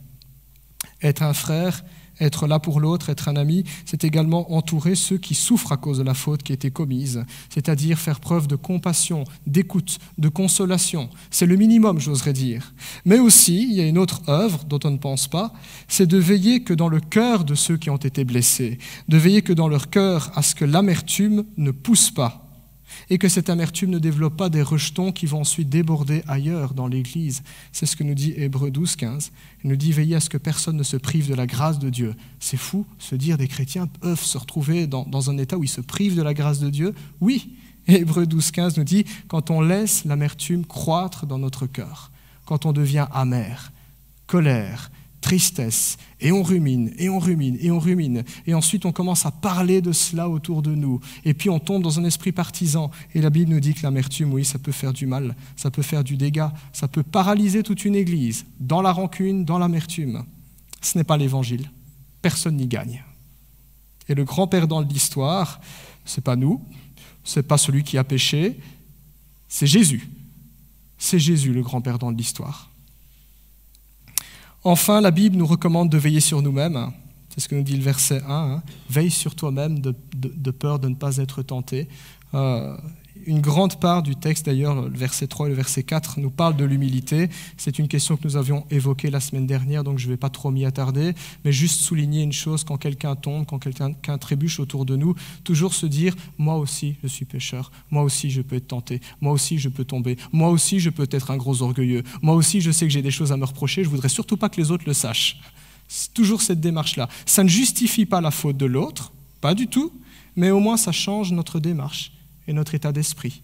[SPEAKER 2] Être un frère, être là pour l'autre, être un ami, c'est également entourer ceux qui souffrent à cause de la faute qui a été commise, c'est-à-dire faire preuve de compassion, d'écoute, de consolation. C'est le minimum, j'oserais dire. Mais aussi, il y a une autre œuvre dont on ne pense pas, c'est de veiller que dans le cœur de ceux qui ont été blessés, de veiller que dans leur cœur à ce que l'amertume ne pousse pas, et que cette amertume ne développe pas des rejetons qui vont ensuite déborder ailleurs dans l'Église. C'est ce que nous dit Hébreux 12, 15. Il nous dit « Veillez à ce que personne ne se prive de la grâce de Dieu ». C'est fou, se dire des chrétiens peuvent se retrouver dans un état où ils se privent de la grâce de Dieu. Oui, Hébreux 12, 15 nous dit « Quand on laisse l'amertume croître dans notre cœur, quand on devient amer, colère, tristesse, et on rumine, et on rumine, et on rumine. Et ensuite, on commence à parler de cela autour de nous. Et puis, on tombe dans un esprit partisan. Et la Bible nous dit que l'amertume, oui, ça peut faire du mal, ça peut faire du dégât, ça peut paralyser toute une église, dans la rancune, dans l'amertume. Ce n'est pas l'évangile. Personne n'y gagne. Et le grand perdant de l'histoire, ce n'est pas nous, ce n'est pas celui qui a péché, c'est Jésus. C'est Jésus, le grand perdant de l'histoire. Enfin, la Bible nous recommande de veiller sur nous-mêmes. C'est ce que nous dit le verset 1. Veille sur toi-même de peur de ne pas être tenté. Une grande part du texte, d'ailleurs, le verset 3 et le verset 4, nous parle de l'humilité. C'est une question que nous avions évoquée la semaine dernière, donc je ne vais pas trop m'y attarder, mais juste souligner une chose, quand quelqu'un tombe, quand quelqu'un trébuche autour de nous, toujours se dire « moi aussi je suis pécheur, moi aussi je peux être tenté, moi aussi je peux tomber, moi aussi je peux être un gros orgueilleux, moi aussi je sais que j'ai des choses à me reprocher, je ne voudrais surtout pas que les autres le sachent ». C'est toujours cette démarche-là. Ça ne justifie pas la faute de l'autre, pas du tout, mais au moins ça change notre démarche et notre état d'esprit.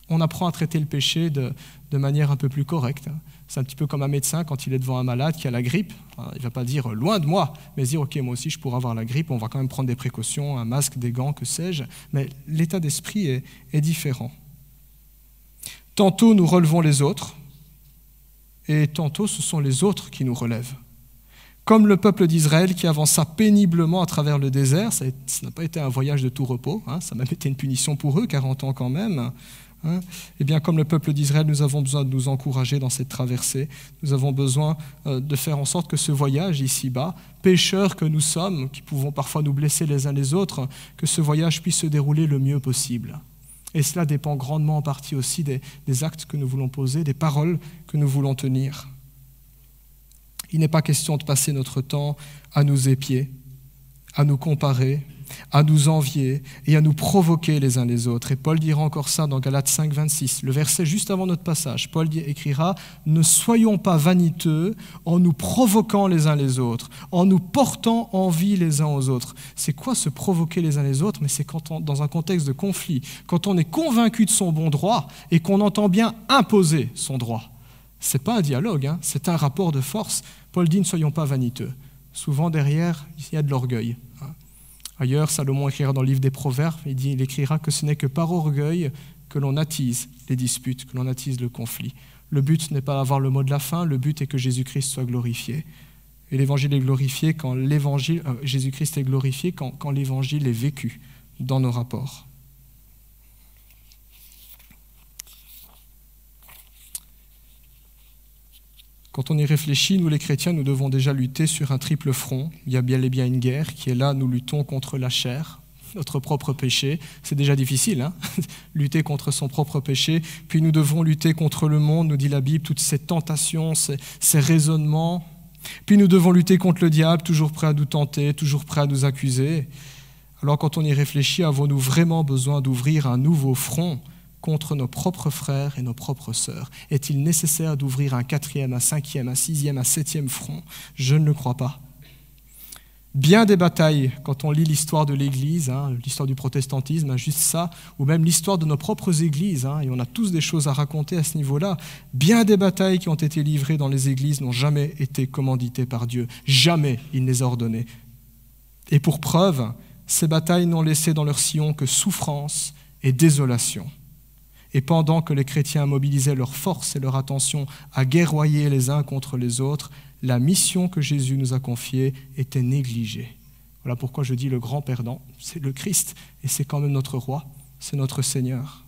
[SPEAKER 2] On apprend à traiter le péché de manière un peu plus correcte. C'est un petit peu comme un médecin quand il est devant un malade qui a la grippe. Il ne va pas dire « loin de moi », mais dire « ok, moi aussi je pourrais avoir la grippe », on va quand même prendre des précautions, un masque, des gants, que sais-je, mais l'état d'esprit est différent. Tantôt nous relevons les autres, et tantôt ce sont les autres qui nous relèvent. Comme le peuple d'Israël qui avança péniblement à travers le désert, ça n'a pas été un voyage de tout repos, ça a même été une punition pour eux, 40 ans quand même. Et bien comme le peuple d'Israël, nous avons besoin de nous encourager dans cette traversée. Nous avons besoin de faire en sorte que ce voyage ici-bas, pécheurs que nous sommes, qui pouvons parfois nous blesser les uns les autres, que ce voyage puisse se dérouler le mieux possible. Et cela dépend grandement en partie aussi des actes que nous voulons poser, des paroles que nous voulons tenir. Il n'est pas question de passer notre temps à nous épier, à nous comparer, à nous envier et à nous provoquer les uns les autres. Et Paul dira encore ça dans Galates 5, 26, le verset juste avant notre passage. Paul écrira « Ne soyons pas vaniteux en nous provoquant les uns les autres, en nous portant envie les uns aux autres. » C'est quoi se provoquer les uns les autres? Mais c'est quand dans un contexte de conflit, quand on est convaincu de son bon droit et qu'on entend bien imposer son droit. Ce n'est pas un dialogue, c'est un rapport de force. Paul dit « Ne soyons pas vaniteux ». Souvent derrière, il y a de l'orgueil. Ailleurs, Salomon écrira dans le livre des Proverbes, il écrira que ce n'est que par orgueil que l'on attise les disputes, que l'on attise le conflit. Le but n'est pas d'avoir le mot de la fin, le but est que Jésus-Christ soit glorifié. Et l'évangile est glorifié quand Jésus-Christ est glorifié quand l'évangile est vécu dans nos rapports. Quand on y réfléchit, nous les chrétiens, nous devons déjà lutter sur un triple front. Il y a bien et bien une guerre qui est là, nous luttons contre la chair, notre propre péché. C'est déjà difficile, lutter contre son propre péché. Puis nous devons lutter contre le monde, nous dit la Bible, toutes ces tentations, ces raisonnements. Puis nous devons lutter contre le diable, toujours prêt à nous tenter, toujours prêt à nous accuser. Alors quand on y réfléchit, avons-nous vraiment besoin d'ouvrir un nouveau front contre nos propres frères et nos propres sœurs? Est-il nécessaire d'ouvrir un 4e, un 5e, un 6e, un 7e front? Je ne le crois pas. Bien des batailles, quand on lit l'histoire de l'Église, l'histoire du protestantisme, juste ça, ou même l'histoire de nos propres églises, et on a tous des choses à raconter à ce niveau-là, bien des batailles qui ont été livrées dans les églises n'ont jamais été commanditées par Dieu. Jamais il ne les a ordonnées. Et pour preuve, ces batailles n'ont laissé dans leur sillon que souffrance et désolation. Et pendant que les chrétiens mobilisaient leurs forces et leur attention à guerroyer les uns contre les autres, la mission que Jésus nous a confiée était négligée. Voilà pourquoi je dis le grand perdant, c'est le Christ, et c'est quand même notre roi, c'est notre Seigneur.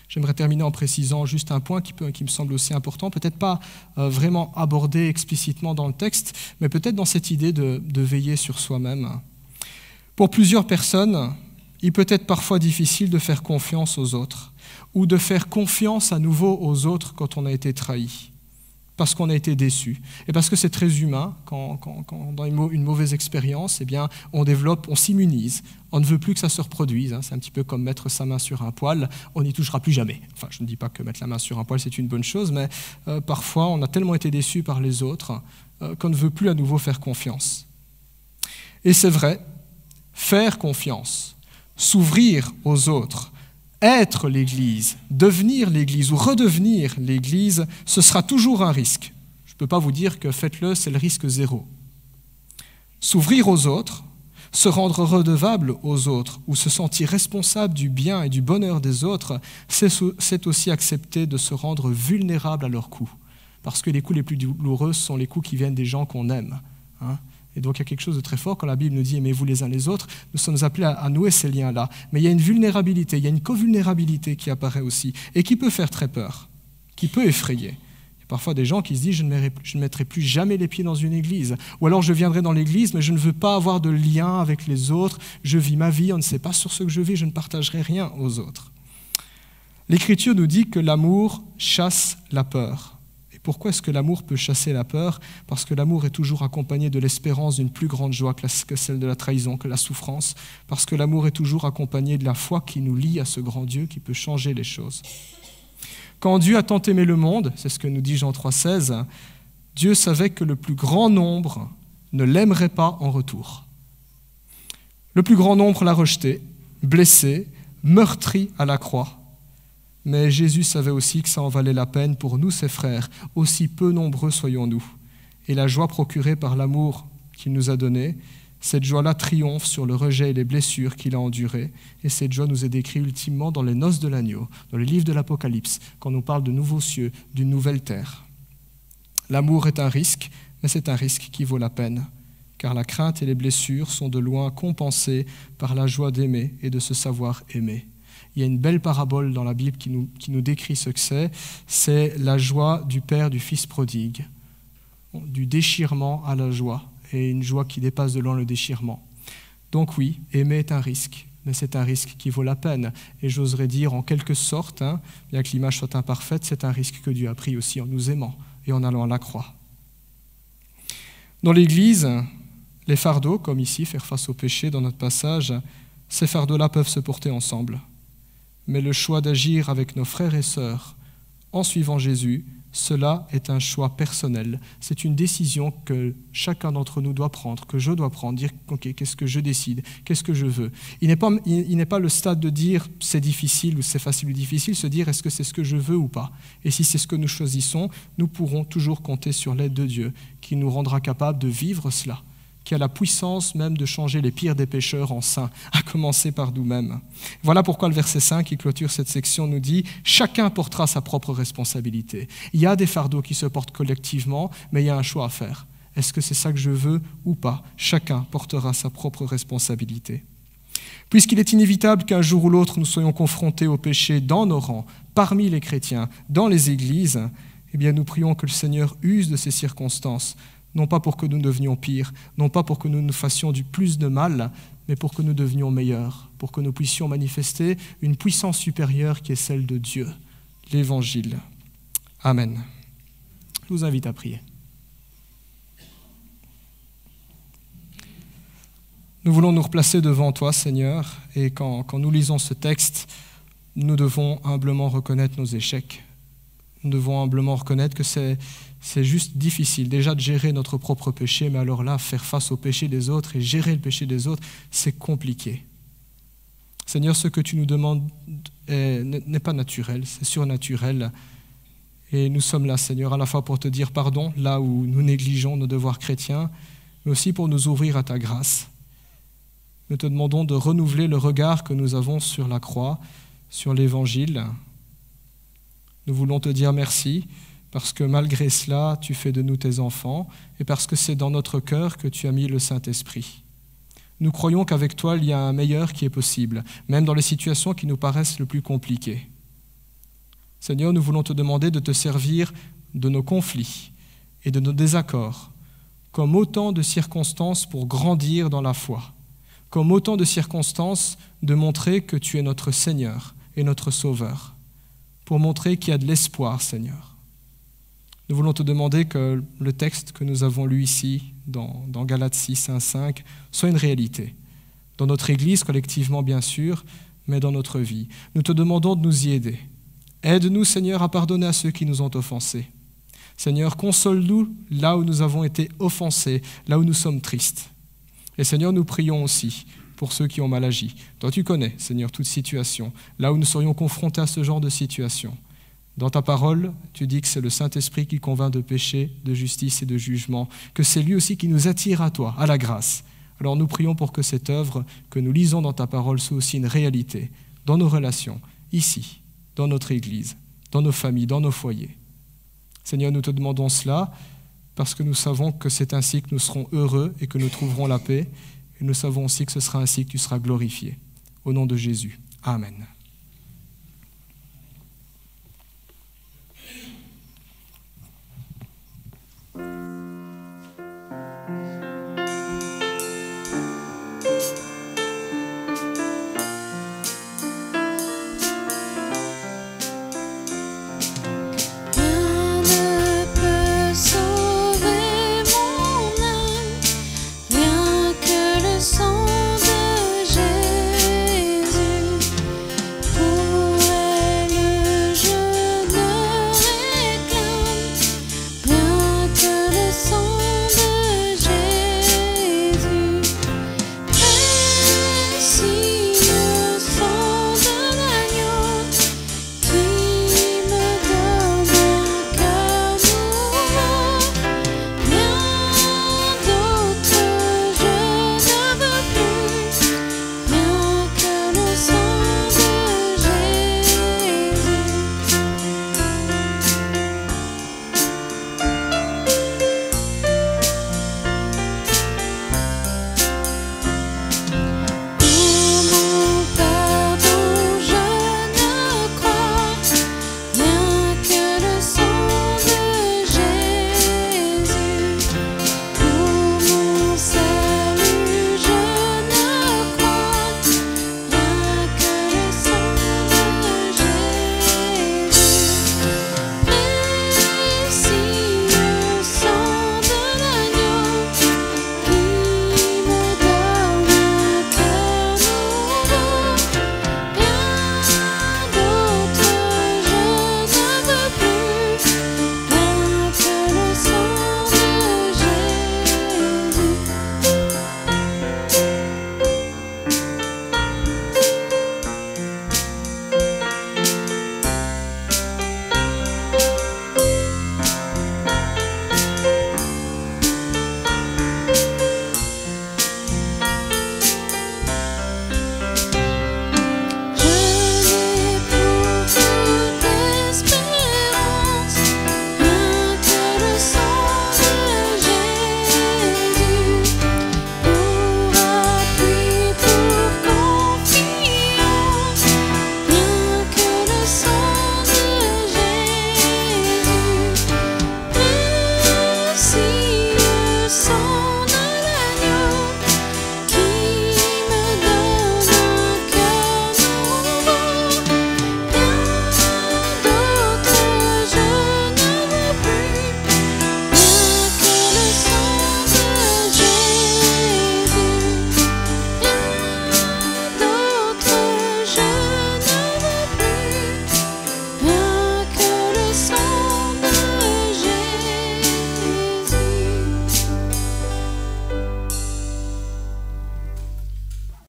[SPEAKER 2] J'aimerais terminer en précisant juste un point qui me semble aussi important, peut-être pas vraiment abordé explicitement dans le texte, mais peut-être dans cette idée de veiller sur soi-même. Pour plusieurs personnes, il peut être parfois difficile de faire confiance aux autres ou de faire confiance à nouveau aux autres quand on a été trahi, parce qu'on a été déçu. Et parce que c'est très humain, quand dans une mauvaise expérience, eh bien, on s'immunise, on ne veut plus que ça se reproduise. C'est un petit peu comme mettre sa main sur un poêle, on n'y touchera plus jamais. Enfin, je ne dis pas que mettre la main sur un poêle, c'est une bonne chose, mais parfois, on a tellement été déçu par les autres qu'on ne veut plus à nouveau faire confiance. Et c'est vrai, faire confiance, s'ouvrir aux autres, être l'Église, devenir l'Église ou redevenir l'Église, ce sera toujours un risque. Je ne peux pas vous dire que faites-le, c'est le risque zéro. S'ouvrir aux autres, se rendre redevable aux autres ou se sentir responsable du bien et du bonheur des autres, c'est aussi accepter de se rendre vulnérable à leurs coups. Parce que les coups les plus douloureux sont les coups qui viennent des gens qu'on aime. Et donc il y a quelque chose de très fort quand la Bible nous dit « aimez-vous les uns les autres », nous sommes appelés à nouer ces liens-là. Mais il y a une vulnérabilité, il y a une co-vulnérabilité qui apparaît aussi et qui peut faire très peur, qui peut effrayer. Il y a parfois des gens qui se disent « je ne mettrai plus jamais les pieds dans une église » ou alors « je viendrai dans l'église mais je ne veux pas avoir de lien avec les autres, je vis ma vie, on ne sait pas sur ce que je vis, je ne partagerai rien aux autres ». L'Écriture nous dit que l'amour chasse la peur. Pourquoi est-ce que l'amour peut chasser la peur? Parce que l'amour est toujours accompagné de l'espérance d'une plus grande joie que celle de la trahison, que la souffrance. Parce que l'amour est toujours accompagné de la foi qui nous lie à ce grand Dieu qui peut changer les choses. Quand Dieu a tant aimé le monde, c'est ce que nous dit Jean 3,16, Dieu savait que le plus grand nombre ne l'aimerait pas en retour. Le plus grand nombre l'a rejeté, blessé, meurtri à la croix. Mais Jésus savait aussi que ça en valait la peine pour nous, ses frères, aussi peu nombreux soyons-nous. Et la joie procurée par l'amour qu'il nous a donné, cette joie-là triomphe sur le rejet et les blessures qu'il a endurées. Et cette joie nous est décrite ultimement dans les noces de l'agneau, dans le livre de l'Apocalypse, quand on nous parle de nouveaux cieux, d'une nouvelle terre. L'amour est un risque, mais c'est un risque qui vaut la peine, car la crainte et les blessures sont de loin compensées par la joie d'aimer et de se savoir aimer. Il y a une belle parabole dans la Bible qui nous décrit ce que c'est la joie du père du fils prodigue, du déchirement à la joie, et une joie qui dépasse de loin le déchirement. Donc oui, aimer est un risque, mais c'est un risque qui vaut la peine. Et j'oserais dire en quelque sorte, bien que l'image soit imparfaite, c'est un risque que Dieu a pris aussi en nous aimant et en allant à la croix. Dans l'Église, Les fardeaux, comme ici, faire face au péché dans notre passage, ces fardeaux-là peuvent se porter ensemble. Mais le choix d'agir avec nos frères et sœurs en suivant Jésus, cela est un choix personnel. C'est une décision que chacun d'entre nous doit prendre, que je dois prendre, dire « Ok, qu'est-ce que je décide? Qu'est-ce que je veux ?» Il n'est pas le stade de dire « c'est difficile » ou « c'est facile ou difficile », se dire « est-ce que c'est ce que je veux ou pas ?» Et si c'est ce que nous choisissons, nous pourrons toujours compter sur l'aide de Dieu, qui nous rendra capables de vivre cela, qui a la puissance même de changer les pires des pécheurs en saints, à commencer par nous-mêmes. Voilà pourquoi le verset 5 qui clôture cette section nous dit « Chacun portera sa propre responsabilité ». Il y a des fardeaux qui se portent collectivement, mais il y a un choix à faire. Est-ce que c'est ça que je veux ou pas? Chacun portera sa propre responsabilité. Puisqu'il est inévitable qu'un jour ou l'autre nous soyons confrontés au péché dans nos rangs, parmi les chrétiens, dans les églises, eh bien nous prions que le Seigneur use de ces circonstances, non pas pour que nous devenions pires, non pas pour que nous nous fassions du plus de mal, mais pour que nous devenions meilleurs, pour que nous puissions manifester une puissance supérieure qui est celle de Dieu, l'Évangile. Amen. Je vous invite à prier. Nous voulons nous replacer devant toi, Seigneur, et quand nous lisons ce texte, nous devons humblement reconnaître nos échecs. Nous devons humblement reconnaître que c'est juste difficile déjà de gérer notre propre péché, mais alors là, faire face au péché des autres et gérer le péché des autres, c'est compliqué. Seigneur, ce que tu nous demandes n'est pas naturel, c'est surnaturel. Et nous sommes là, Seigneur, à la fois pour te dire pardon, là où nous négligeons nos devoirs chrétiens, mais aussi pour nous ouvrir à ta grâce. Nous te demandons de renouveler le regard que nous avons sur la croix, sur l'Évangile. Nous voulons te dire merci, parce que malgré cela, tu fais de nous tes enfants, et parce que c'est dans notre cœur que tu as mis le Saint-Esprit. Nous croyons qu'avec toi, il y a un meilleur qui est possible, même dans les situations qui nous paraissent le plus compliquées. Seigneur, nous voulons te demander de te servir de nos conflits et de nos désaccords comme autant de circonstances pour grandir dans la foi, comme autant de circonstances de montrer que tu es notre Seigneur et notre Sauveur, pour montrer qu'il y a de l'espoir, Seigneur. Nous voulons te demander que le texte que nous avons lu ici, dans Galates 6, 1, 5, soit une réalité, dans notre Église collectivement bien sûr, mais dans notre vie. Nous te demandons de nous y aider. Aide-nous, Seigneur, à pardonner à ceux qui nous ont offensés. Seigneur, console-nous là où nous avons été offensés, là où nous sommes tristes. Et Seigneur, nous prions aussi pour ceux qui ont mal agi. Toi, tu connais, Seigneur, toute situation, là où nous serions confrontés à ce genre de situation. Dans ta parole, tu dis que c'est le Saint-Esprit qui convainc de péché, de justice et de jugement, que c'est lui aussi qui nous attire à toi, à la grâce. Alors nous prions pour que cette œuvre que nous lisons dans ta parole soit aussi une réalité dans nos relations, ici, dans notre Église, dans nos familles, dans nos foyers. Seigneur, nous te demandons cela parce que nous savons que c'est ainsi que nous serons heureux et que nous trouverons la paix. Et nous savons aussi que ce sera ainsi que tu seras glorifié. Au nom de Jésus. Amen.